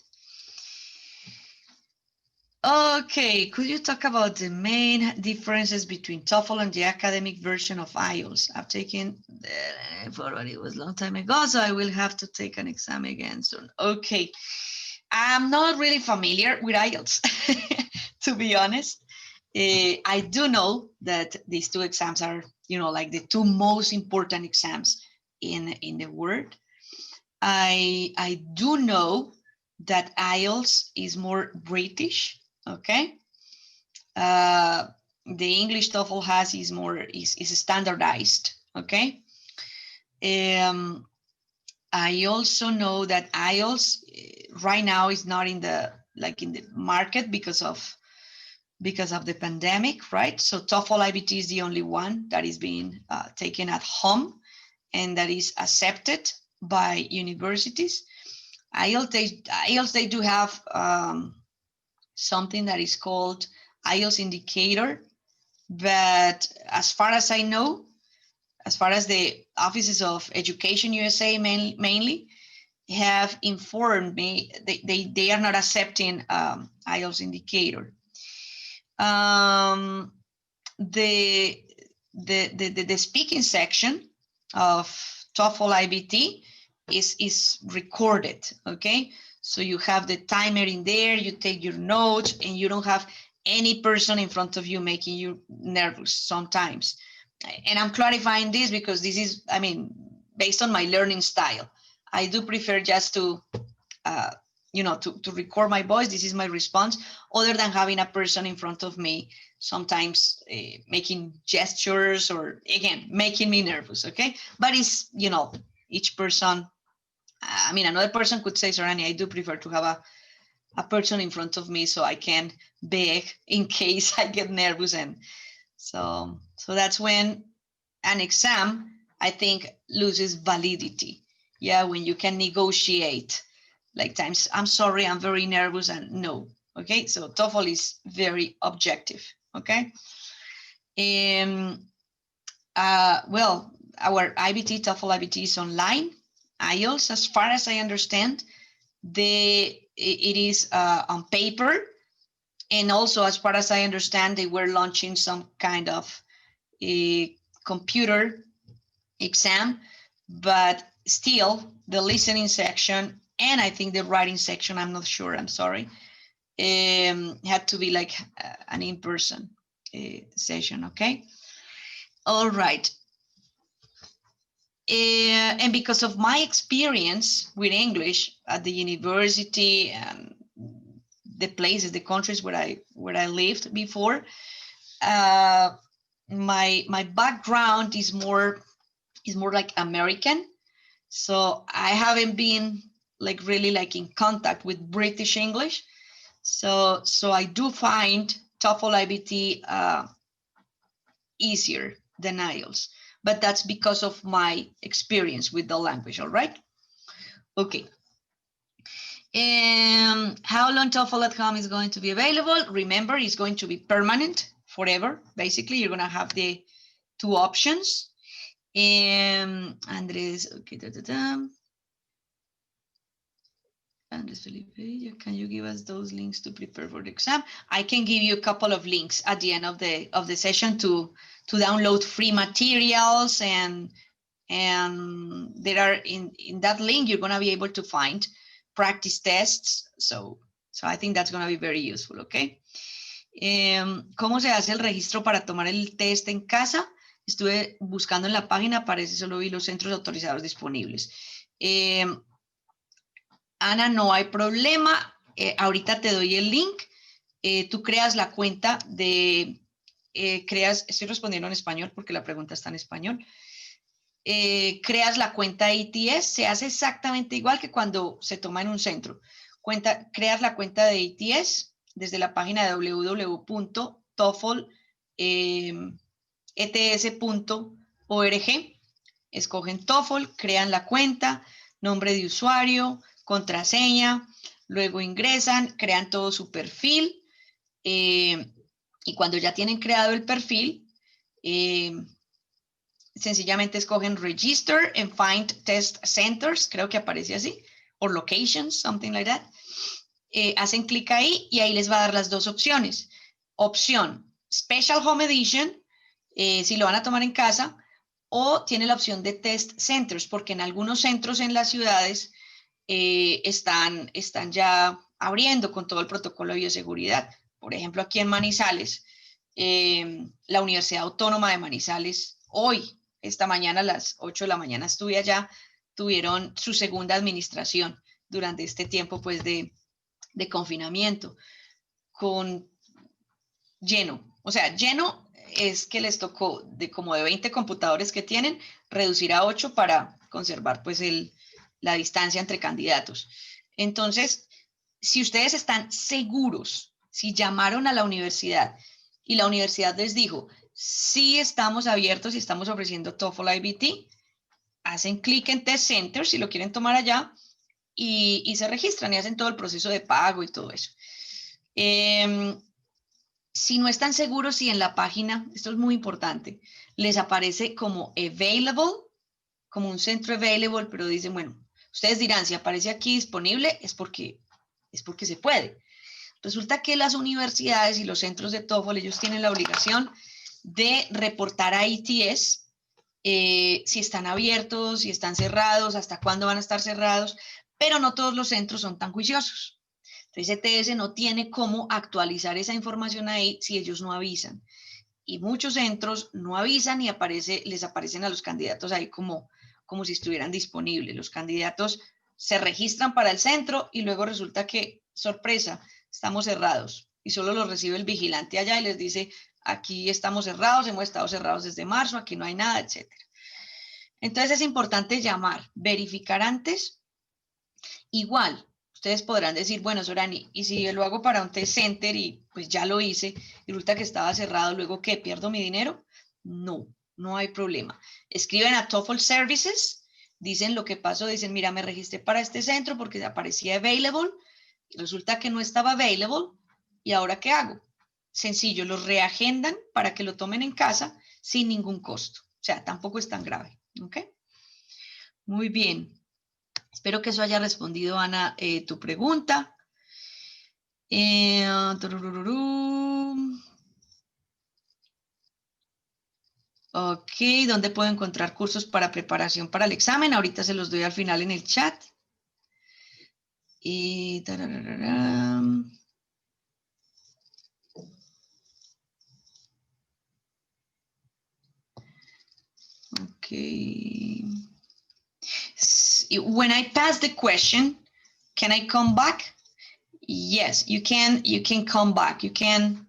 Okay, could you talk about the main differences between TOEFL and the academic version of IELTS? I've taken already, it was a long time ago, so I will have to take an exam again soon. Okay, I'm not really familiar with IELTS, to be honest. I do know that these 2 exams are, you know, like the 2 most important exams in the world. I do know that IELTS is more British. Okay, the English TOEFL has is standardized. Okay, I also know that IELTS right now is not in the market because of the pandemic, right? So TOEFL-IBT is the only one that is being taken at home and that is accepted by universities. IELTS they do have something that is called IELTS indicator, but as far as I know, as far as the offices of Education USA mainly have informed me, they are not accepting IELTS indicator. The speaking section of TOEFL-IBT is recorded, okay? So you have the timer in there, you take your notes, and you don't have any person in front of you making you nervous sometimes. And I'm clarifying this because this is, I mean, based on my learning style. I do prefer just to, you know, to record my voice. This is my response, other than having a person in front of me, sometimes making gestures or, again, making me nervous, okay? But it's, you know, each person, I mean, another person could say, Sorani, I do prefer to have a person in front of me so I can beg in case I get nervous. And so that's when an exam, I think, loses validity. Yeah, when you can negotiate, like times, I'm sorry, I'm very nervous, and no. Okay, so TOEFL is very objective. Okay. Well, our IBT, TOEFL-IBT is online. IELTS, as far as I understand, it is on paper. And also, as far as I understand, they were launching some kind of a computer exam, but still the listening section and I think the writing section, I'm not sure, I'm sorry, had to be like an in-person session, okay? All right. And because of my experience with English at the university and the places, the countries where I lived before, my background is more like American. So I haven't been like really like in contact with British English. So I do find TOEFL-IBT easier than IELTS. But that's because of my experience with the language, all right? Okay. And how long TOEFL at home is going to be available? Remember, it's going to be permanent forever. Basically, you're going to have the two options. Andrés, okay, Andrés Felipe, can you give us those links to prepare for the exam? I can give you a couple of links at the end of the session to download free materials, and there are in that link you're going to be able to find practice tests. So I think that's going to be very useful, okay? ¿Cómo se hace el registro para tomar el test en casa? Estuve buscando en la página, parece solo vi los centros autorizados disponibles. Ana, no hay problema. Ahorita te doy el link. Tú creas la cuenta de... estoy respondiendo en español porque la pregunta está en español. Creas la cuenta ATS, se hace exactamente igual que cuando se toma en un centro. Creas la cuenta de ATS desde la página de www.toefl-ets.org. Escogen TOEFL, crean la cuenta, nombre de usuario, contraseña, luego ingresan, crean todo su perfil, y cuando ya tienen creado el perfil, sencillamente escogen Register and Find Test Centers, creo que aparece así, o Locations, something like that. Hacen clic ahí y ahí les va a dar las dos opciones. Opción Special Home Edition, si lo van a tomar en casa, o tiene la opción de Test Centers, porque en algunos centros en las ciudades están ya abriendo con todo el protocolo de bioseguridad. Por ejemplo, aquí en Manizales, la Universidad Autónoma de Manizales, hoy, esta mañana a las 8 de la mañana estuve allá, tuvieron su segunda administración durante este tiempo pues de confinamiento, con lleno. O sea, lleno es que les tocó como de 20 computadores que tienen, reducir a 8 para conservar pues la distancia entre candidatos. Entonces, si ustedes están seguros, si llamaron a la universidad y la universidad les dijo, sí estamos abiertos y estamos ofreciendo TOEFL-IBT, hacen clic en Test Center si lo quieren tomar allá y se registran y hacen todo el proceso de pago y todo eso. Si no están seguros si en la página, esto es muy importante, les aparece como available, como un centro available, pero dicen, bueno, ustedes dirán, si aparece aquí disponible es porque se puede. Resulta que las universidades y los centros de TOEFL, ellos tienen la obligación de reportar a ITS si están abiertos, si están cerrados, hasta cuándo van a estar cerrados, pero no todos los centros son tan juiciosos. Entonces, ETS no tiene cómo actualizar esa información ahí si ellos no avisan. Y muchos centros no avisan y les aparecen a los candidatos ahí como si estuvieran disponibles. Los candidatos se registran para el centro y luego resulta que, sorpresa, estamos cerrados. Y solo los recibe el vigilante allá y les dice, aquí estamos cerrados, hemos estado cerrados desde marzo, aquí no hay nada, etc. Entonces es importante llamar, verificar antes. Igual, ustedes podrán decir, bueno, Sorani, ¿y si yo lo hago para un test center y pues ya lo hice y resulta que estaba cerrado, luego qué, pierdo mi dinero? No, no hay problema. Escriben a TOEFL Services, dicen lo que pasó, dicen, mira, me registré para este centro porque aparecía available y resulta que no estaba available, ¿y ahora qué hago? Sencillo, los reagendan para que lo tomen en casa sin ningún costo. O sea, tampoco es tan grave, ¿ok? Muy bien. Espero que eso haya respondido, Ana, tu pregunta. Ok, ¿dónde puedo encontrar cursos para preparación para el examen? Ahorita se los doy al final en el chat. Y okay. When I pass the question, can I come back? Yes, you can come back. You can,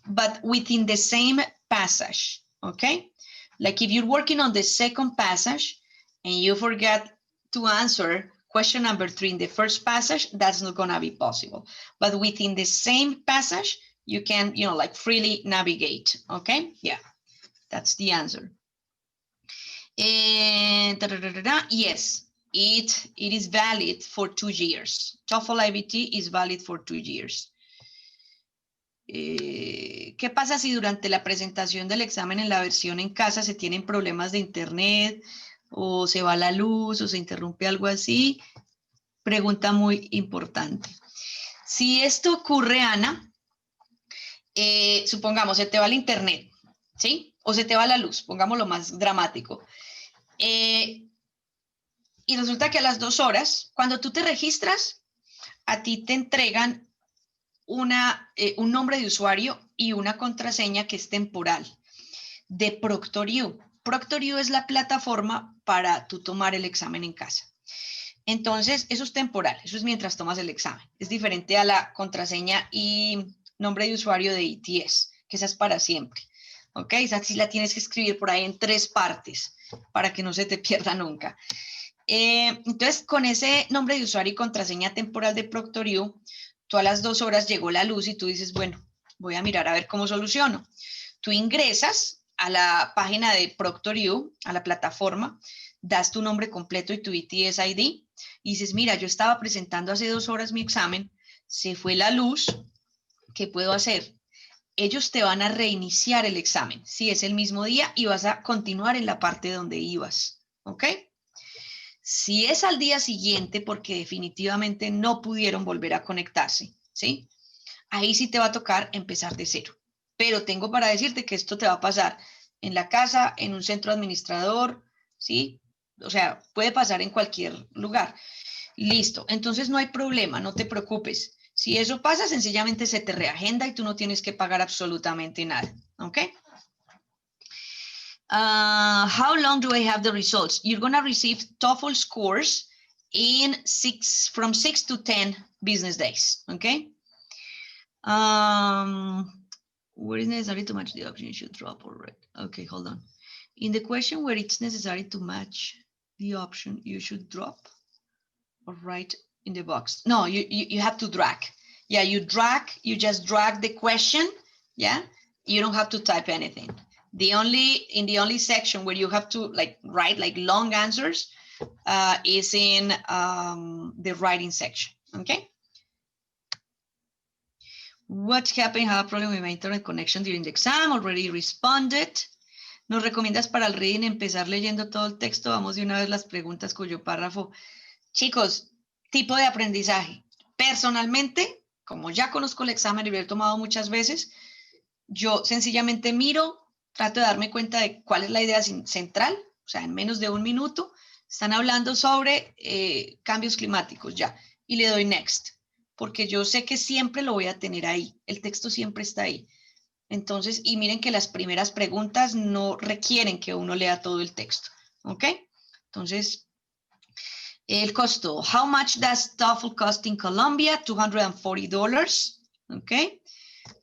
but within the same passage, okay? Like if you're working on the second passage and you forget to answer question number 3 in the first passage, that's not gonna be possible. But within the same passage, you can, like freely navigate, okay? Yeah, that's the answer. And yes, it is valid for 2 years. TOEFL-IBT is valid for 2 years. ¿qué pasa si durante la presentación del examen en la versión en casa se tienen problemas de internet o se va la luz o se interrumpe algo así? Pregunta muy importante. Si esto ocurre, Ana, supongamos, se te va el internet, ¿sí? O se te va la luz, pongámoslo más dramático. Y resulta que a las 2 horas, cuando tú te registras, a ti te entregan un nombre de usuario y una contraseña que es temporal de ProctorU. ProctorU es la plataforma para tú tomar el examen en casa. Entonces, eso es temporal, eso es mientras tomas el examen. Es diferente a la contraseña y nombre de usuario de ITS, que esa es para siempre. ¿Ok? Esa sí la tienes que escribir por ahí en 3 partes para que no se te pierda nunca. Entonces, con ese nombre de usuario y contraseña temporal de ProctorU, tú a las 2 horas llegó la luz y tú dices, bueno, voy a mirar a ver cómo soluciono. Tú ingresas a la página de ProctorU, a la plataforma, das tu nombre completo y tu ITS ID y dices, mira, yo estaba presentando hace 2 horas mi examen, se fue la luz, ¿qué puedo hacer? Ellos te van a reiniciar el examen, si es el mismo día y vas a continuar en la parte donde ibas, ¿ok? Si es al día siguiente, porque definitivamente no pudieron volver a conectarse, ¿sí? Ahí sí te va a tocar empezar de cero. Pero tengo para decirte que esto te va a pasar en la casa, en un centro administrador, ¿sí? O sea, puede pasar en cualquier lugar. Listo, entonces no hay problema, no te preocupes. Si eso pasa, sencillamente se te reagenda y tú no tienes que pagar absolutamente nada, ¿ok? How long do I have the results? You're going to receive TOEFL scores in from 6 to 10 business days, okay? Where it's necessary to match the option, you should drop already. Okay, hold on. In the question where it's necessary to match the option, you should drop or write in the box. No, you have to drag. Yeah, you just drag the question, yeah? You don't have to type anything. In the only section where you have to write long answers is in the writing section, okay? What happened? Have a problem with my internet connection during the exam? Already responded. ¿Nos recomiendas para el reading empezar leyendo todo el texto? Vamos de una vez las preguntas cuyo párrafo. Chicos, tipo de aprendizaje. Personalmente, como ya conozco el examen y lo he tomado muchas veces, yo sencillamente miro, trato de darme cuenta de cuál es la idea central, o sea, en menos de 1 minuto, están hablando sobre cambios climáticos, ya, y le doy next, porque yo sé que siempre lo voy a tener ahí, el texto siempre está ahí. Entonces, y miren que las primeras preguntas no requieren que uno lea todo el texto, ¿ok? Entonces, el costo, how much does TOEFL cost in Colombia? $240, ¿ok?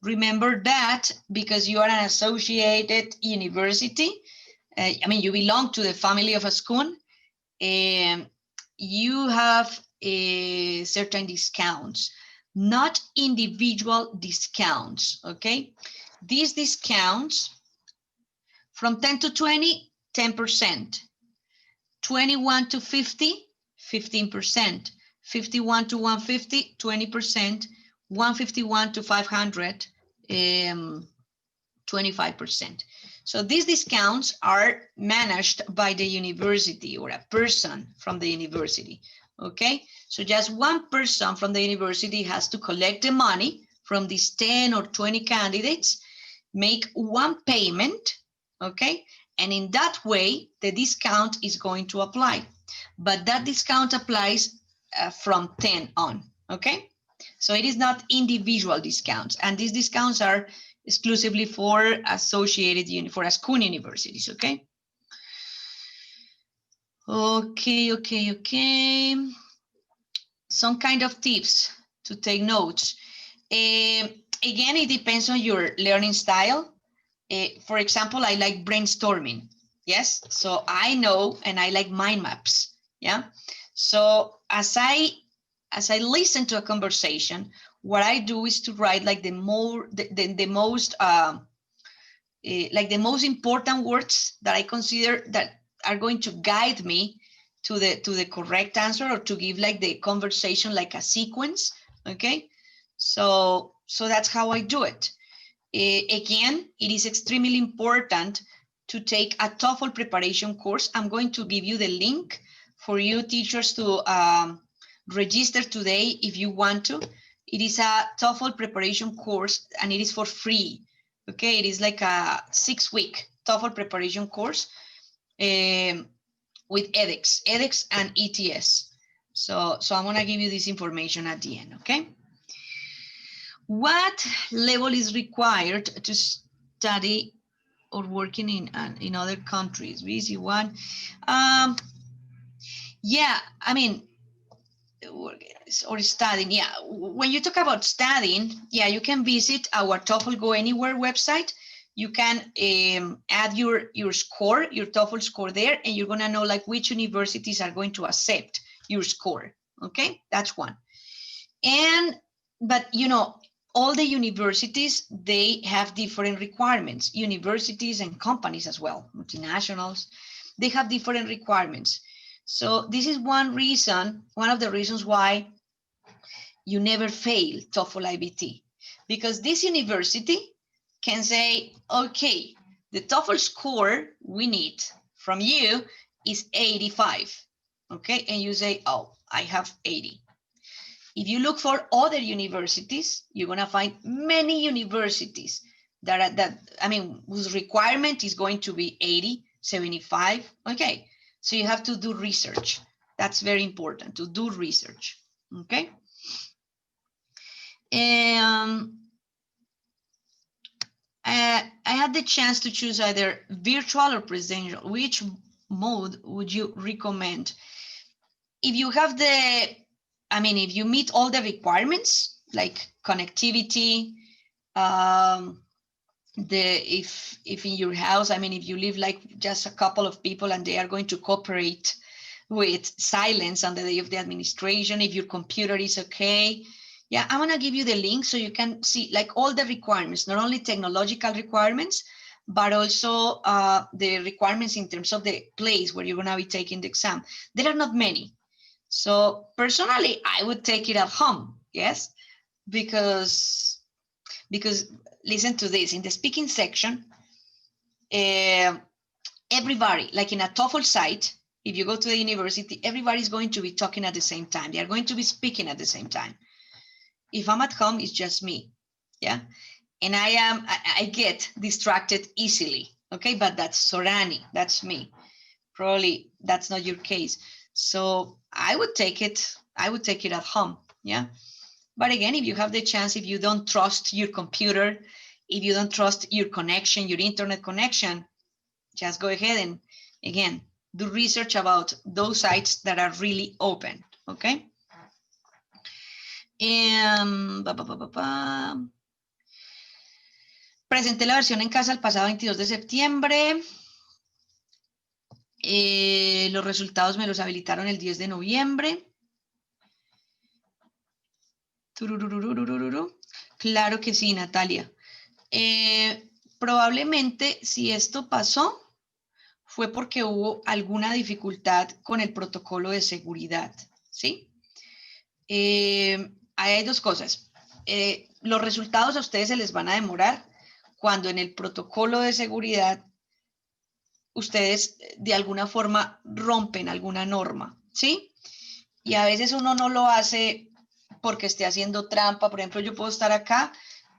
Remember that because you are an associated university, you belong to the family of ASCUN, you have certain discounts, not individual discounts, okay? These discounts from 10 to 20, 10%, 21 to 50, 15%, 51 to 150, 20%, 151 to 500, 25%. So these discounts are managed by the university or a person from the university, okay? So just one person from the university has to collect the money from these 10 or 20 candidates, make one payment, okay? And in that way, the discount is going to apply. But that discount applies from 10 on, okay? So it is not individual discounts. And these discounts are exclusively for associated, for ASCUN universities, okay? Okay. Some kind of tips to take notes. Again, it depends on your learning style. For example, I like brainstorming, yes? So I know, and I like mind maps, yeah? So as I listen to a conversation, what I do is to write the most important words that I consider that are going to guide me to the correct answer, or to give the conversation a sequence, okay? So that's how I do it. Again, it is extremely important to take a TOEFL preparation course. I'm going to give you the link for you teachers to register today if you want to. It is a TOEFL preparation course and it is for free. Okay, it is like a 6-week TOEFL preparation course with edX and ETS. So I'm gonna give you this information at the end, okay? What level is required to study or working in other countries? Busy one. Yeah, I mean, or studying, yeah. When you talk about studying, yeah, you can visit our TOEFL Go Anywhere website. You can add your score, your TOEFL score there, and you're gonna know like which universities are going to accept your score, okay? That's one. But you know, all the universities, they have different requirements. Universities and companies as well, multinationals, they have different requirements. So this is one of the reasons why you never fail TOEFL IBT, because this university can say, okay, the TOEFL score we need from you is 85, okay? And you say, oh, I have 80. If you look for other universities, you're gonna find many universities whose requirement is going to be 80, 75, okay? So you have to do research. That's very important, to do research, okay? I had the chance to choose either virtual or presential. Which mode would you recommend? If you have if you meet all the requirements, like connectivity, if in your house, if you live like just a couple of people and they are going to cooperate with silence on the day of the administration, if your computer is okay. Yeah, I'm gonna give you the link so you can see like all the requirements, not only technological requirements, but also the requirements in terms of the place where you're gonna be taking the exam. There are not many. So personally, I would take it at home, yes, because listen to this, in the speaking section, everybody, like in a TOEFL site, if you go to the university, everybody's going to be talking at the same time. They are going to be speaking at the same time. If I'm at home, it's just me, yeah? And I get distracted easily, okay? But that's Sorani, that's me. Probably that's not your case. So I would take it at home, yeah? But again, if you have the chance, if you don't trust your computer, if you don't trust your connection, your internet connection, just go ahead and, again, do research about those sites that are really open, okay? Presenté la versión en casa el pasado 22 de septiembre. Los resultados me los habilitaron el 10 de noviembre. Claro que sí, Natalia. Probablemente si esto pasó fue porque hubo alguna dificultad con el protocolo de seguridad, ¿sí? Hay dos cosas. Los resultados a ustedes se les van a demorar cuando en el protocolo de seguridad ustedes de alguna forma rompen alguna norma, ¿sí? Y a veces uno no lo hace porque esté haciendo trampa. Por ejemplo, yo puedo estar acá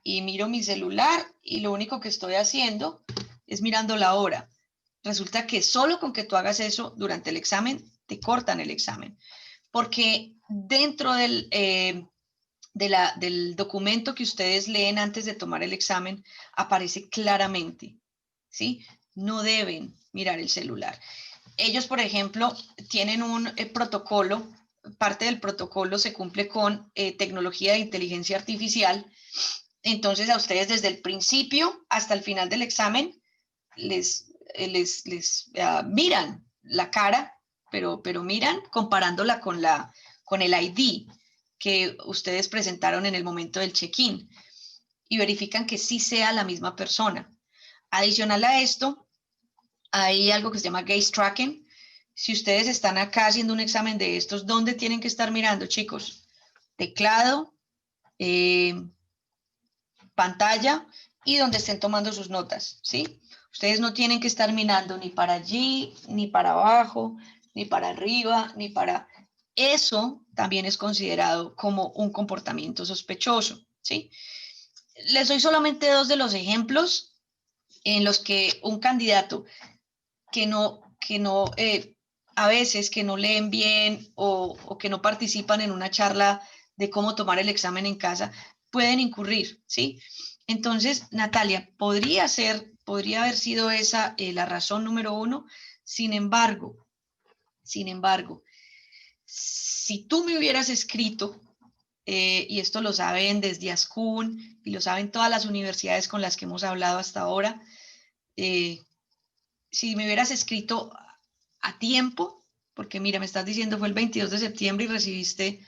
y miro mi celular y lo único que estoy haciendo es mirando la hora. Resulta que solo con que tú hagas eso durante el examen, te cortan el examen. Porque dentro del documento que ustedes leen antes de tomar el examen, aparece claramente, ¿sí? No deben mirar el celular. Ellos, por ejemplo, tienen un protocolo. Parte del protocolo se cumple con tecnología de inteligencia artificial. Entonces, a ustedes desde el principio hasta el final del examen les miran la cara, pero miran comparándola con el ID que ustedes presentaron en el momento del check-in y verifican que sí sea la misma persona. Adicional a esto, hay algo que se llama gaze tracking. Si ustedes están acá haciendo un examen de estos, ¿dónde tienen que estar mirando, chicos? Teclado, pantalla y donde estén tomando sus notas, ¿sí? Ustedes no tienen que estar mirando ni para allí, ni para abajo, ni para arriba, ni para... Eso también es considerado como un comportamiento sospechoso, ¿sí? Les doy solamente dos de los ejemplos en los que un candidato a veces que no leen bien o que no participan en una charla de cómo tomar el examen en casa, pueden incurrir, ¿sí? Entonces, Natalia, podría haber sido esa la razón número uno. Sin embargo, si tú me hubieras escrito, y esto lo saben desde ASCUN y lo saben todas las universidades con las que hemos hablado hasta ahora, si me hubieras escrito a tiempo, porque mira, me estás diciendo fue el 22 de septiembre y recibiste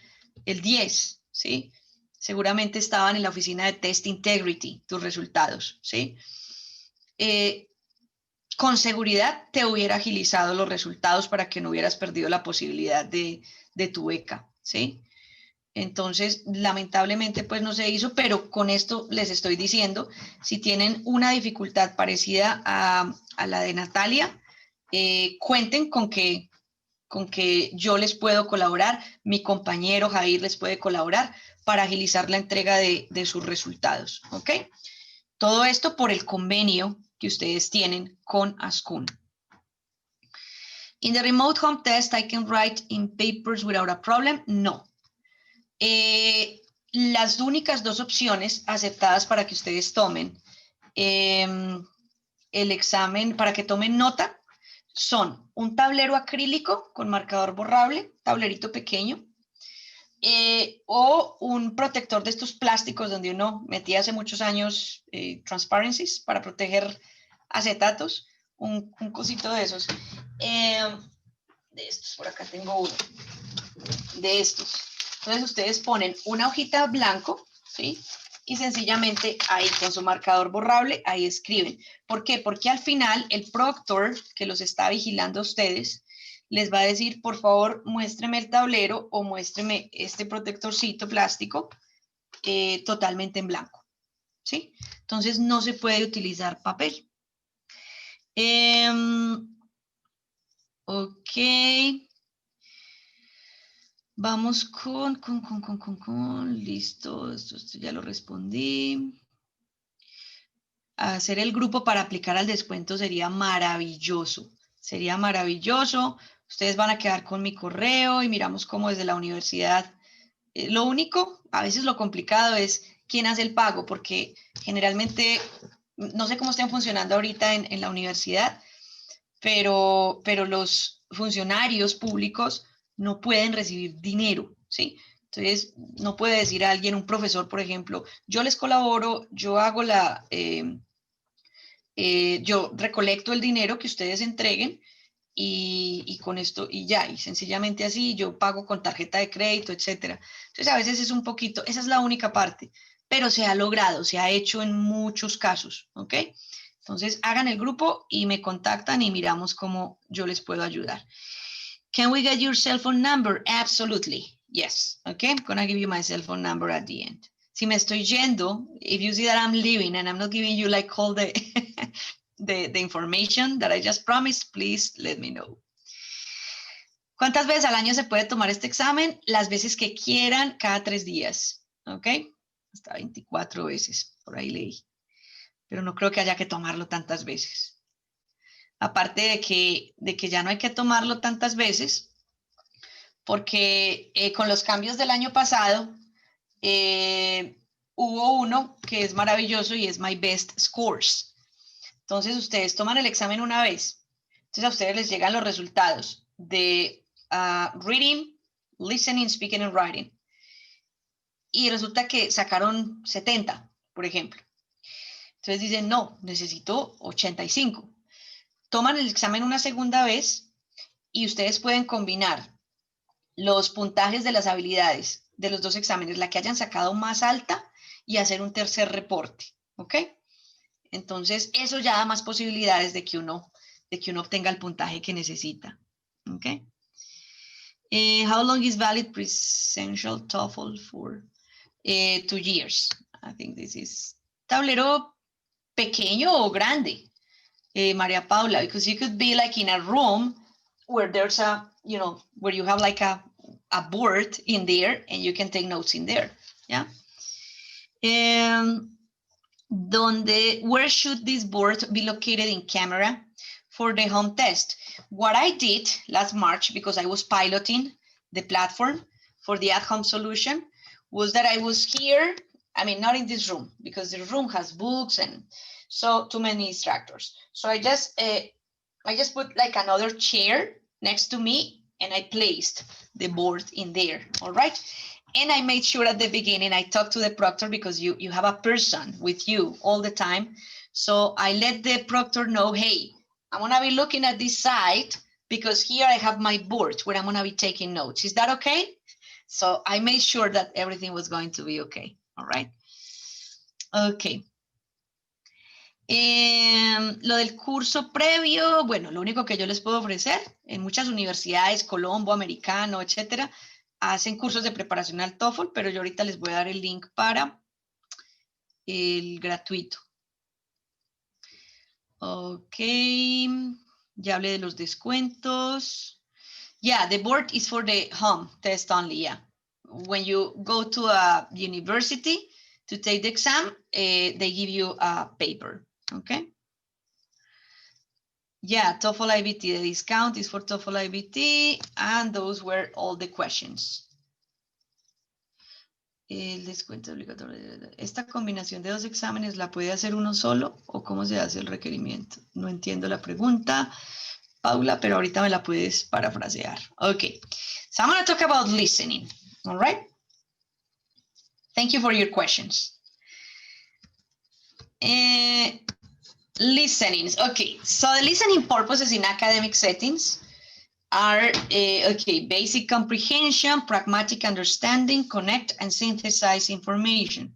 el 10, ¿sí? Seguramente estaban en la oficina de Test Integrity tus resultados, ¿sí? Con seguridad te hubiera agilizado los resultados para que no hubieras perdido la posibilidad de tu beca, ¿sí? Entonces, lamentablemente, pues no se hizo, pero con esto les estoy diciendo, si tienen una dificultad parecida a la de Natalia, cuenten con que yo les puedo colaborar, mi compañero Jair les puede colaborar para agilizar la entrega de sus resultados, ¿ok? Todo esto por el convenio que ustedes tienen con ASCUN. In the remote home test, I can write in papers without a problem. No. Las únicas dos opciones aceptadas para que ustedes tomen el examen, para que tomen nota, son un tablero acrílico con marcador borrable, tablerito pequeño, o un protector de estos plásticos donde uno metía hace muchos años transparencies para proteger acetatos, un cosito de esos. De estos, por acá tengo uno, de estos. Entonces ustedes ponen una hojita blanco, ¿sí? Y sencillamente ahí con su marcador borrable, ahí escriben. ¿Por qué? Porque al final el proctor que los está vigilando a ustedes les va a decir, por favor, muéstreme el tablero o muéstreme este protectorcito plástico totalmente en blanco, ¿sí? Entonces no se puede utilizar papel. Ok. Vamos con, listo, esto ya lo respondí. Hacer el grupo para aplicar al descuento sería maravilloso. Sería maravilloso. Ustedes van a quedar con mi correo y miramos cómo desde la universidad. Lo único, a veces lo complicado es quién hace el pago, porque generalmente, no sé cómo estén funcionando ahorita en la universidad, pero los funcionarios públicos no pueden recibir dinero, ¿sí? Entonces, no puede decir a alguien, un profesor, por ejemplo, yo les colaboro, yo hago yo recolecto el dinero que ustedes entreguen y con esto, y ya, y sencillamente así, yo pago con tarjeta de crédito, etcétera. Entonces, a veces es un poquito, esa es la única parte, pero se ha logrado, se ha hecho en muchos casos, ¿ok? Entonces, hagan el grupo y me contactan y miramos cómo yo les puedo ayudar. Can we get your cell phone number? Absolutely. Yes. Okay. I'm going to give you my cell phone number at the end. Si me estoy yendo, if you see that I'm leaving and I'm not giving you like all the, the information that I just promised, please let me know. ¿Cuántas veces al año se puede tomar este examen? Las veces que quieran, cada 3 días. ¿Ok? Hasta 24 veces, por ahí leí. Pero no creo que haya que tomarlo tantas veces. Aparte de que ya no hay que tomarlo tantas veces, porque con los cambios del año pasado, hubo uno que es maravilloso y es My Best Scores. Entonces, ustedes toman el examen una vez. Entonces, a ustedes les llegan los resultados de Reading, Listening, Speaking and Writing. Y resulta que sacaron 70, por ejemplo. Entonces dicen, no, necesito 85. Toman el examen una segunda vez y ustedes pueden combinar los puntajes de las habilidades de los dos exámenes, la que hayan sacado más alta y hacer un tercer reporte, ¿ok? Entonces, eso ya da más posibilidades de que uno obtenga el puntaje que necesita, ¿ok? How long is valid presential TOEFL for? 2 years. I think this is tablero pequeño o grande, Maria Paula, because you could be like in a room where there's a, where you have like a board in there and you can take notes in there, yeah? Where should this board be located in camera for the home test? What I did last March, because I was piloting the platform for the at-home solution, was that I was here, I mean, not in this room, because the room has books and so too many instructors. So I just put like another chair next to me and I placed the board in there, all right? And I made sure at the beginning, I talked to the proctor because you have a person with you all the time. So I let the proctor know, hey, I'm gonna be looking at this side because here I have my board where I'm gonna be taking notes. Is that okay? So I made sure that everything was going to be okay, all right? Okay. Lo del curso previo, bueno, lo único que yo les puedo ofrecer, en muchas universidades, Colombo, Americano, etcétera, hacen cursos de preparación al TOEFL, pero yo ahorita les voy a dar el link para el gratuito. Ok, ya hablé de los descuentos. Yeah, the board is for the home test only, yeah. When you go to a university to take the exam, they give you a paper, okay? Yeah, TOEFL-IBT, the discount is for TOEFL-IBT, and those were all the questions. El descuento obligatorio. ¿Esta combinación de dos exámenes la puede hacer uno solo o cómo se hace el requerimiento? No entiendo la pregunta, Paula, pero ahorita me la puedes parafrasear. Okay, so I'm going to talk about listening, all right? Thank you for your questions. Listenings, okay, so the listening purposes in academic settings are, okay, basic comprehension, pragmatic understanding, connect and synthesize information.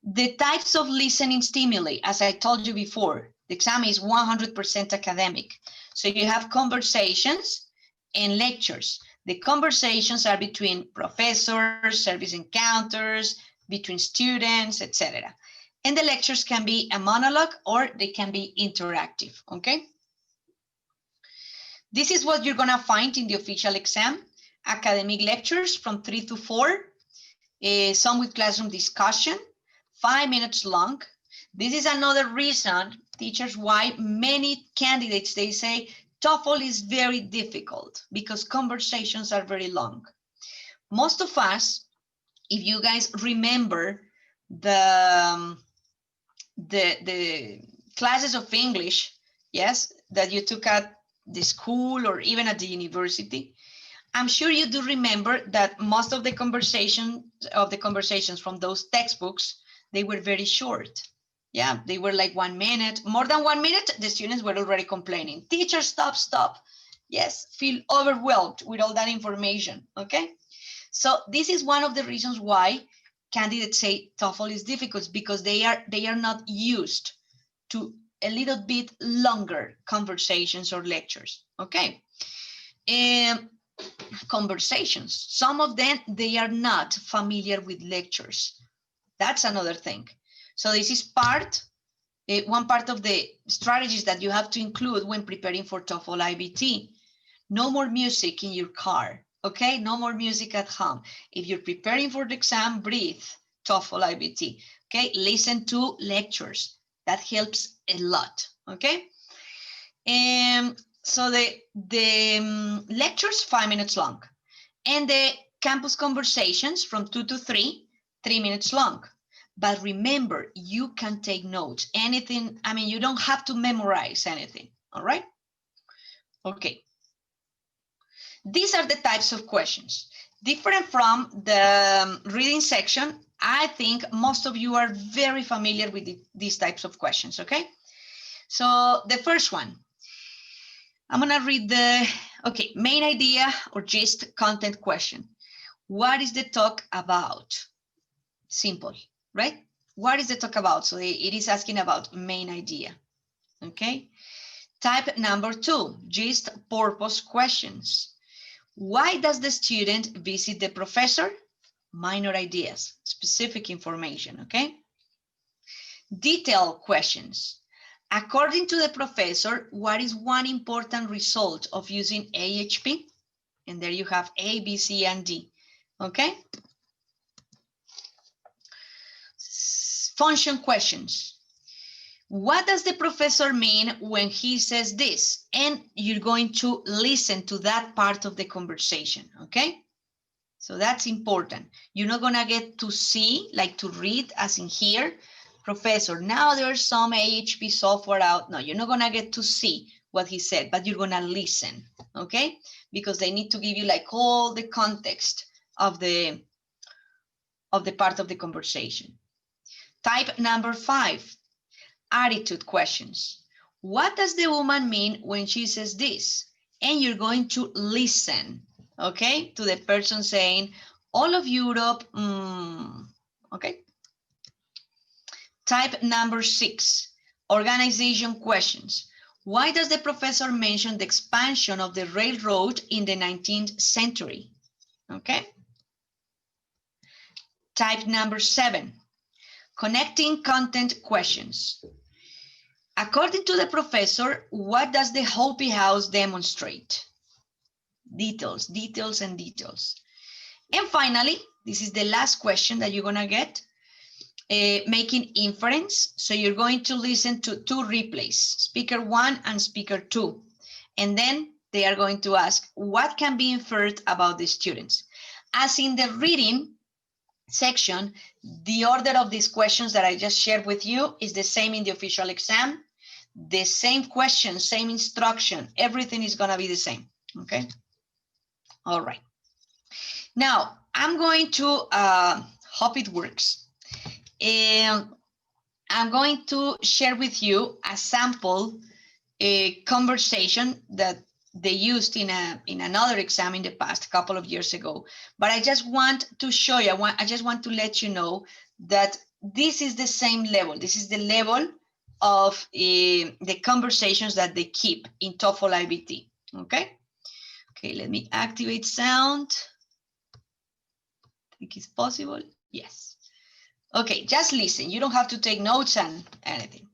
The types of listening stimuli, as I told you before, the exam is 100% academic. So you have conversations and lectures. The conversations are between professors, service encounters, between students, etc. And the lectures can be a monologue or they can be interactive, okay? This is what you're gonna find in the official exam. Academic lectures from 3 to 4, some with classroom discussion, 5 minutes long. This is another reason, teachers, why many candidates, they say, TOEFL is very difficult because conversations are very long. Most of us, if you guys remember the classes of English, yes, that you took at the school or even at the university, I'm sure you do remember that most of the conversations from those textbooks, they were very short. Yeah, they were like 1 minute, more than 1 minute, the students were already complaining. Teacher, stop. Yes, feel overwhelmed with all that information, okay? So this is one of the reasons why candidates say TOEFL is difficult, because they are not used to a little bit longer conversations or lectures, okay? Conversations, some of them, they are not familiar with lectures. That's another thing. So this is one part of the strategies that you have to include when preparing for TOEFL-IBT. No more music in your car, okay? No more music at home. If you're preparing for the exam, breathe, TOEFL-IBT, okay? Listen to lectures. That helps a lot, okay? So the lectures, 5 minutes long. And the campus conversations from 2 to 3 minutes long. But remember, you can take notes. Anything, I mean, you don't have to memorize anything, all right? Okay. These are the types of questions. Different from the reading section, I think most of you are very familiar with these types of questions, okay? So the first one, I'm gonna read the, okay, main idea or gist content question. What is the talk about? Simple, right? What is the talk about? So it is asking about main idea, okay? Type number 2, gist purpose questions. Why does the student visit the professor? Minor ideas, specific information, okay? Detailed questions. According to the professor, what is one important result of using AHP? And there you have A, B, C, and D. Okay? Function questions. What does the professor mean when he says this? And you're going to listen to that part of the conversation, okay? So that's important. You're not gonna get to see, like to read as in here, professor, now there's some AHP software out. No, you're not gonna get to see what he said, but you're gonna listen, okay? Because they need to give you like all the context of the part of the conversation. Type number 5, attitude questions. What does the woman mean when she says this? And you're going to listen, okay, to the person saying, all of Europe, okay. Type number 6, organization questions. Why does the professor mention the expansion of the railroad in the 19th century? Okay. Type number 7, connecting content questions. According to the professor, what does the Hopi House demonstrate? Details, details, and details. And finally, this is the last question that you're gonna get, making inference. So you're going to listen to 2 replays, speaker 1 and speaker 2. And then they are going to ask, what can be inferred about the students? As in the reading section, the order of these questions that I just shared with you is the same in the official exam. The same question, same instruction, everything is gonna be the same, okay? All right. Now, I'm going to, hope it works. And I'm going to share with you a sample conversation that they used in another exam in the past, a couple of years ago. But I just want to show you, I just want to let you know that this is the same level. This is the level of the conversations that they keep in TOEFL-IBT, okay? Okay, let me activate sound. I think it's possible, yes. Okay, just listen. You don't have to take notes and anything.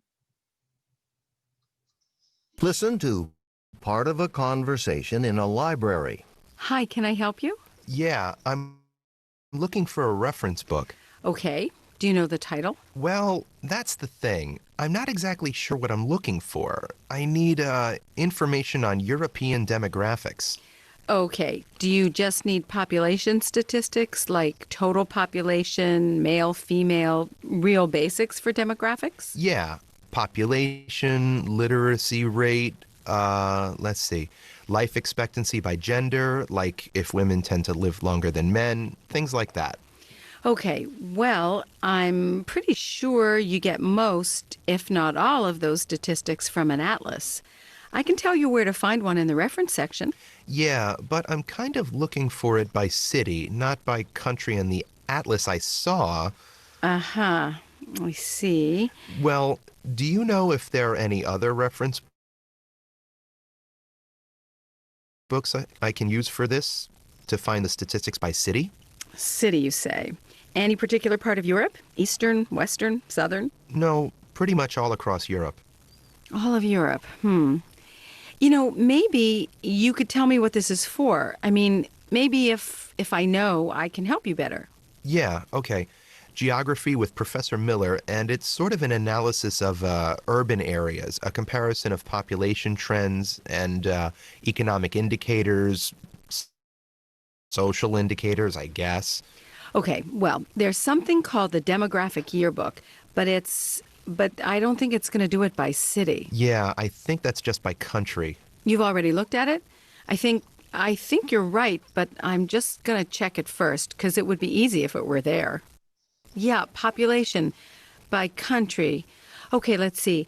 Listen to part of a conversation in a library. Hi, can I help you? Yeah, I'm looking for a reference book. Okay. Do you know the title? Well, that's the thing. I'm not exactly sure what I'm looking for. I need information on European demographics. Okay. Do you just need population statistics like total population, male, female, real basics for demographics? Yeah, population, literacy rate, let's see, life expectancy by gender, like if women tend to live longer than men, things like that. Okay. Well, I'm pretty sure you get most, if not all, of those statistics from an atlas. I can tell you where to find one in the reference section. Yeah, but I'm kind of looking for it by city, not by country in the atlas I saw. Uh-huh. I see. Well, do you know if there are any other reference books I can use for this to find the statistics by city? City, you say. Any particular part of Europe? Eastern, Western, Southern? No, pretty much all across Europe. All of Europe. You know, maybe you could tell me what this is for. I mean, maybe if I know, I can help you better. Yeah, okay. Geography with Professor Miller, and it's sort of an analysis of urban areas, a comparison of population trends and economic indicators, social indicators, I guess. Okay, well, there's something called the Demographic Yearbook, but I don't think it's going to do it by city. Yeah, I think that's just by country. You've already looked at it? I think you're right, but I'm just going to check it first, because it would be easy if it were there. Yeah, population by country. Okay, let's see.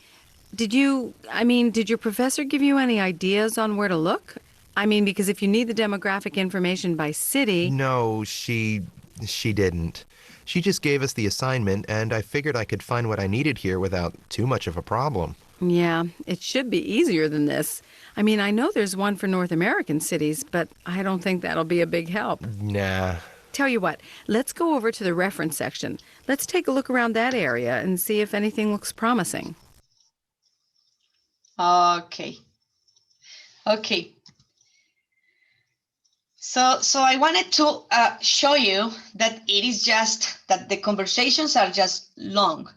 Did your professor give you any ideas on where to look? I mean, because if you need the demographic information by city... No, she didn't. She just gave us the assignment, and I figured I could find what I needed here without too much of a problem. Yeah, it should be easier than this. I mean, I know there's one for North American cities, but I don't think that'll be a big help. Nah, Tell you what, let's go over to the reference section. Let's take a look around that area and see if anything looks promising. Okay. Okay. So I wanted to show you that it is just that the conversations are just long.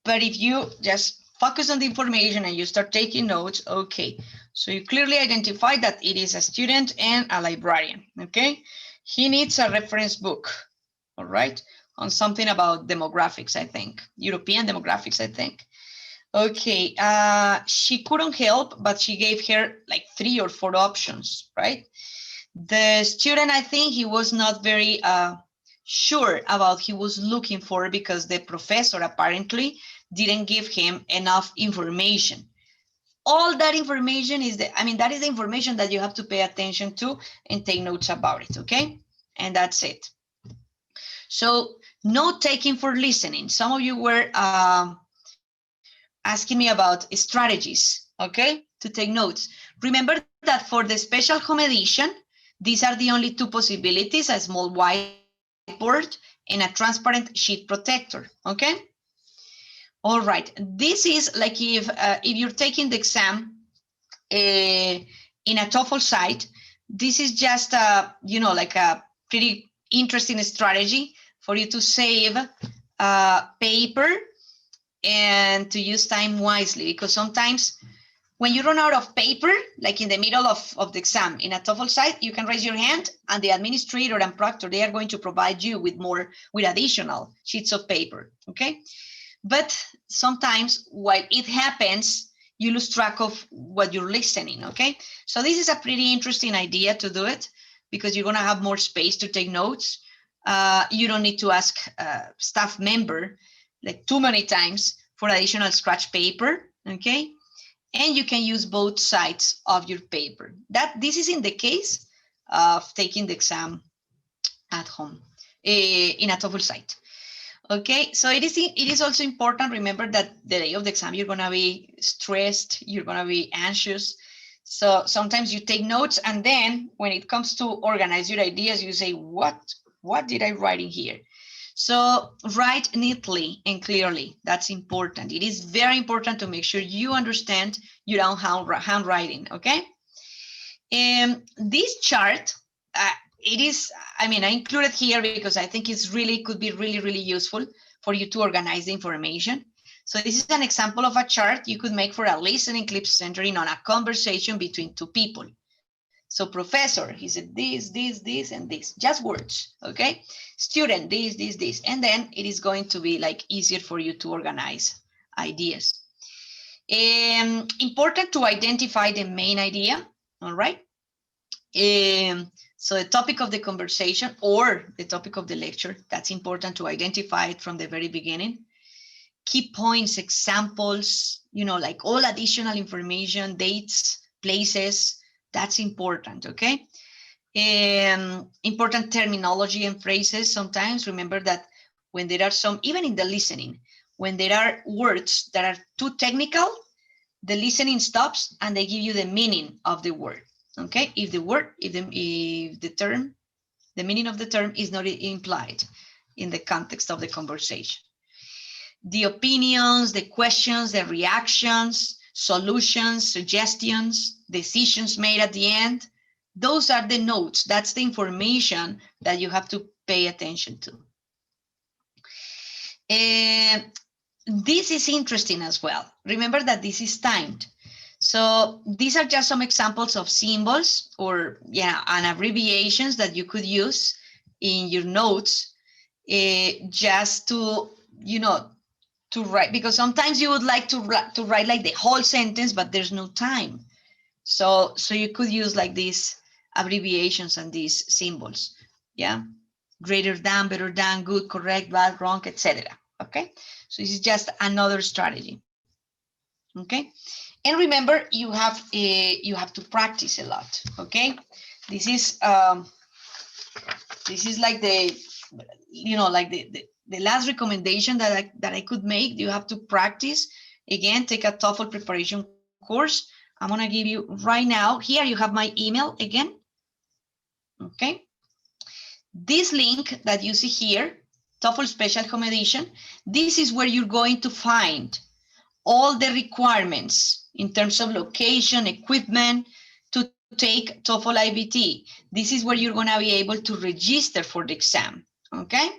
But if you just focus on the information and you start taking notes, okay. So you clearly identify that it is a student and a librarian, okay? He needs a reference book, all right? On something about demographics, I think. European demographics, I think. Okay, she couldn't help, but she gave her like 3 or 4 options, right? The student, I think he was not very sure about what he was looking for because the professor apparently didn't give him enough information. All that information is that is the information that you have to pay attention to and take notes about it, okay? And that's it. So note taking for listening. Some of you were asking me about strategies, okay, to take notes. Remember that for the special home edition, these are the only 2 possibilities, a small whiteboard and a transparent sheet protector, okay? All right, this is like if you're taking the exam in a TOEFL site, this is just like a pretty interesting strategy for you to save paper and to use time wisely, because sometimes when you run out of paper, like in the middle of the exam in a TOEFL site, you can raise your hand and the administrator and proctor, they are going to provide you with additional sheets of paper, okay? But sometimes while it happens, you lose track of what you're listening, okay? So this is a pretty interesting idea to do it because you're gonna have more space to take notes. You don't need to ask a staff member like too many times for additional scratch paper, okay? And you can use both sides of your paper. This is in the case of taking the exam at home in a TOEFL site. Okay, so it is also important, remember that the day of the exam, you're gonna be stressed, you're gonna be anxious. So sometimes you take notes and then when it comes to organize your ideas, you say, what did I write in here? So write neatly and clearly, that's important. It is very important to make sure you understand your own handwriting, okay? This chart, it is, I included here because I think could be really useful for you to organize the information. So this is an example of a chart you could make for a listening clip centering on a conversation between 2 people. So professor, he said this, and this, just words, okay? Student, this, and then it is going to be like easier for you to organize ideas. Important to identify the main idea, all right? So the topic of the conversation or the topic of the lecture, that's important to identify it from the very beginning. Key points, examples, like all additional information, dates, places, that's important, okay? Important terminology and phrases. Sometimes remember that when there are some, even in the listening, when there are words that are too technical, the listening stops and they give you the meaning of the word. Okay, if the meaning of the term is not implied in the context of the conversation. The opinions, the questions, the reactions, solutions, suggestions, decisions made at the end, those are the notes. That's the information that you have to pay attention to. This is interesting as well. Remember that this is timed. So these are just some examples of symbols or and abbreviations that you could use in your notes just to, to write, because sometimes you would like to write like the whole sentence, but there's no time. So you could use like these abbreviations and these symbols. Yeah. Greater than, better than, good, correct, bad, wrong, etc. Okay. So this is just another strategy. Okay. And remember, you have to practice a lot. Okay, this is like the the last recommendation that I could make. You have to practice. Again, take a TOEFL preparation course. I'm gonna give you right now. Here you have my email again. Okay, this link that you see here, TOEFL Special Home Edition, this is where you're going to find all the requirements in terms of location, equipment to take TOEFL IBT. This is where you're going to be able to register for the exam, okay?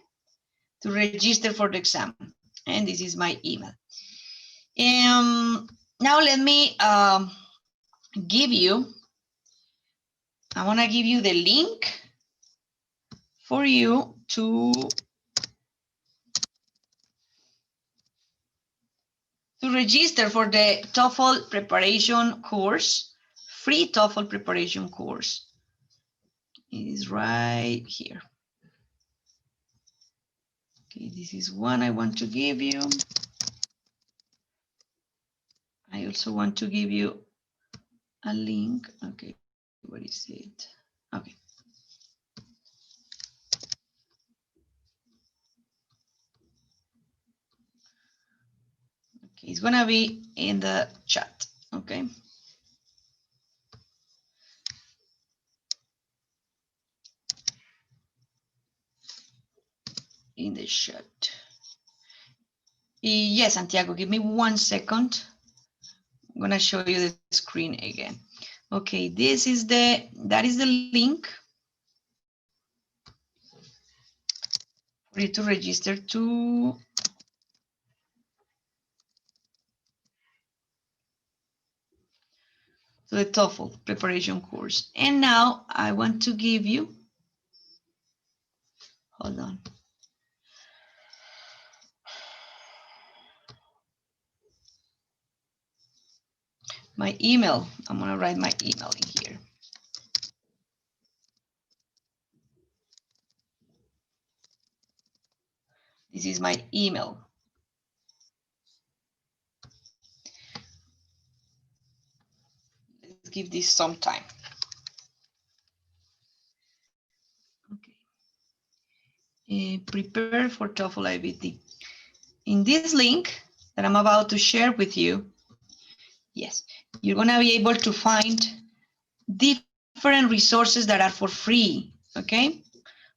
To register for the exam. And this is my email. Now let me give you, I want to give you the link for you to register for the TOEFL preparation course, free TOEFL preparation course. It is right here. Okay, this is one I want to give you. I also want to give you a link. Okay, what is it? Okay. Okay, it's gonna be in the chat, okay? In the chat. Yes, Santiago, give me 1 second. I'm gonna show you the screen again. Okay, this is that is the link for you to register to the TOEFL preparation course. And now I want to give you, hold on. My email, I'm gonna write my email in here. This is my email. Let's give this some time. Okay. Prepare for TOEFL IBT. In this link that I'm about to share with you, yes, you're gonna be able to find different resources that are for free, okay?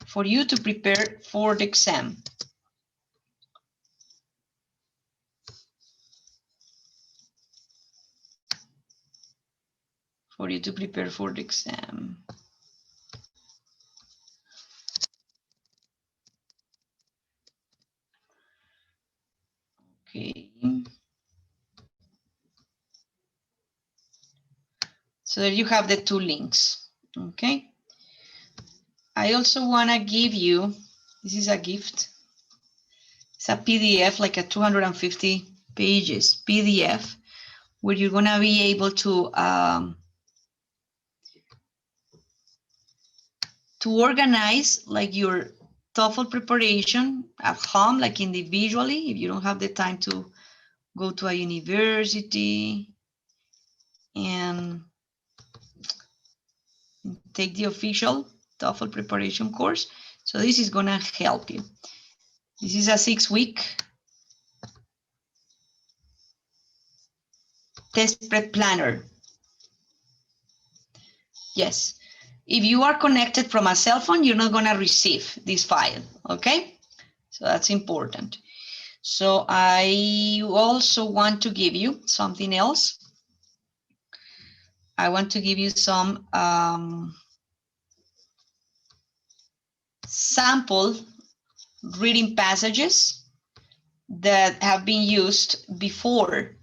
For you to prepare for the exam. For you to prepare for the exam. Okay. So there you have the 2 links, okay? I also wanna give you, this is a gift. It's a PDF, like a 250 pages PDF, where you're gonna be able to organize like your TOEFL preparation at home, like individually, if you don't have the time to go to a university and take the official TOEFL preparation course. So this is gonna help you. This is a 6-week test prep planner. Yes. If you are connected from a cell phone, you're not gonna receive this file, okay? So that's important. So I also want to give you something else. I want to give you some sample reading passages that have been used before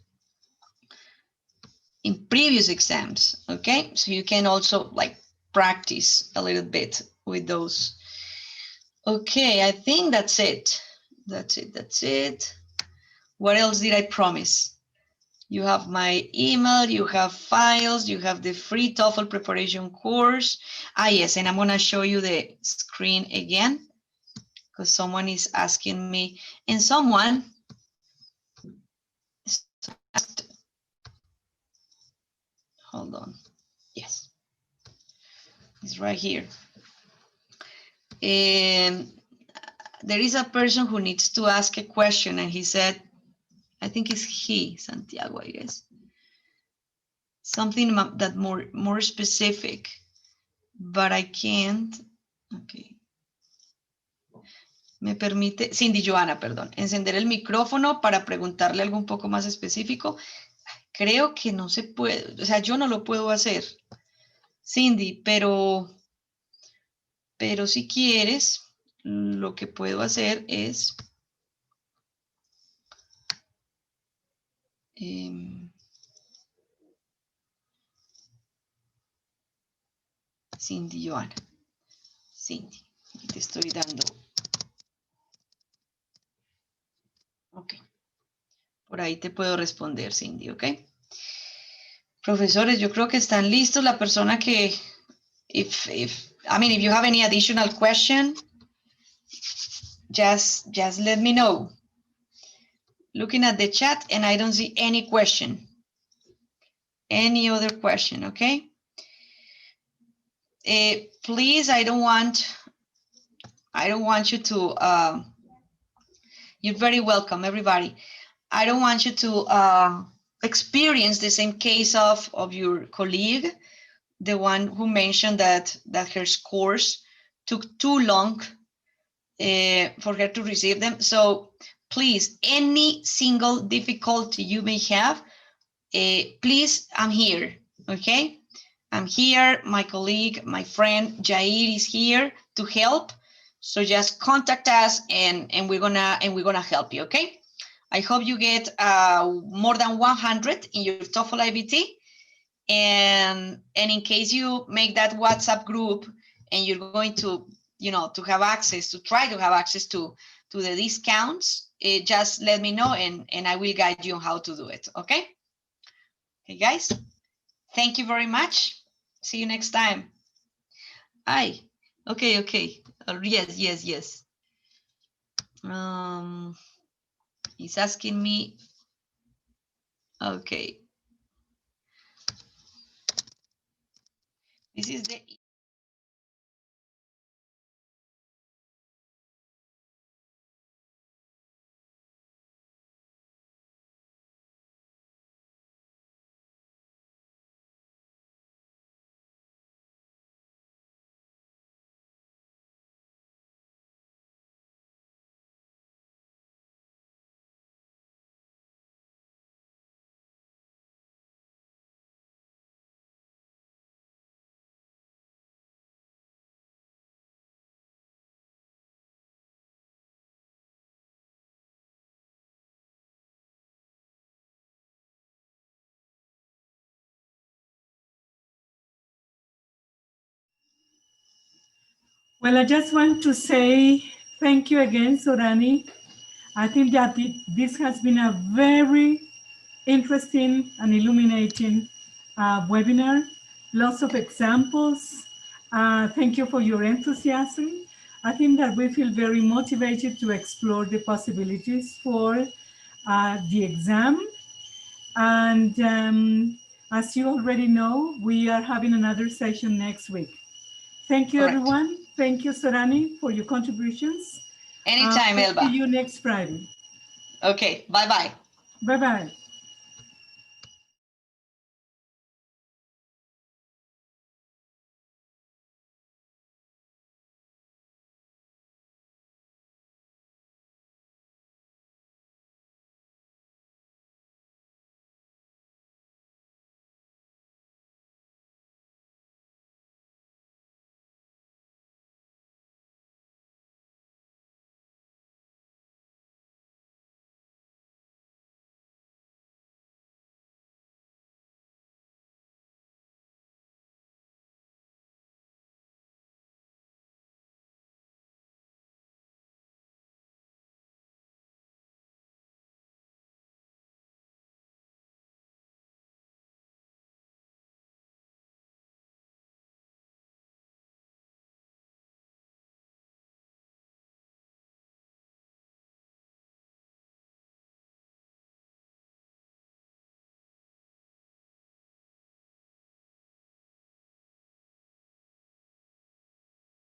in previous exams, okay? So you can also like practice a little bit with those. Okay, I think that's it. That's it. What else did I promise? You have my email, you have files, you have the free TOEFL preparation course. Ah, yes, and I'm gonna show you the screen again because someone is asking me, and someone asked, hold on, yes, it's right here. And there is a person who needs to ask a question, and he said, I think it's he, Santiago, I guess. Something that more specific, but I can't. Okay. me permite, Cindy Joana, perdón, encender el micrófono para preguntarle algo un poco más específico. Creo que no se puede, o sea, yo no lo puedo hacer, Cindy, pero si quieres, lo que puedo hacer es... Cindy Joana. Cindy, te estoy dando. Ok. Por ahí te puedo responder, Cindy, ¿ok? Profesores, yo creo que están listos. La persona que, if you have any additional question, just let me know. Looking at the chat and I don't see any question. Any other question, okay? Please, I don't want you to, you're very welcome, everybody. I don't want you to experience the same case of your colleague, the one who mentioned that her scores took too long for her to receive them. So please, any single difficulty you may have, please, I'm here, okay? I'm here, my colleague, my friend Jair is here to help. So just contact us and we're gonna help you, okay? I hope you get more than 100 in your TOEFL IBT. And in case you make that WhatsApp group and you're going to, to have access, to try to have access to the discounts, just let me know and I will guide you on how to do it, okay? Okay, guys, thank you very much. See you next time. Hi, okay. Yes. He's asking me, okay. This is the Well, I just want to say thank you again, Sorani. I think that this has been a very interesting and illuminating webinar. Lots of examples. Thank you for your enthusiasm. I think that we feel very motivated to explore the possibilities for the exam. And as you already know, we are having another session next week. Thank you, Correct. everyone. Thank you, Sorani, for your contributions. Anytime, Melba. See you next Friday. Okay, bye-bye. Bye-bye.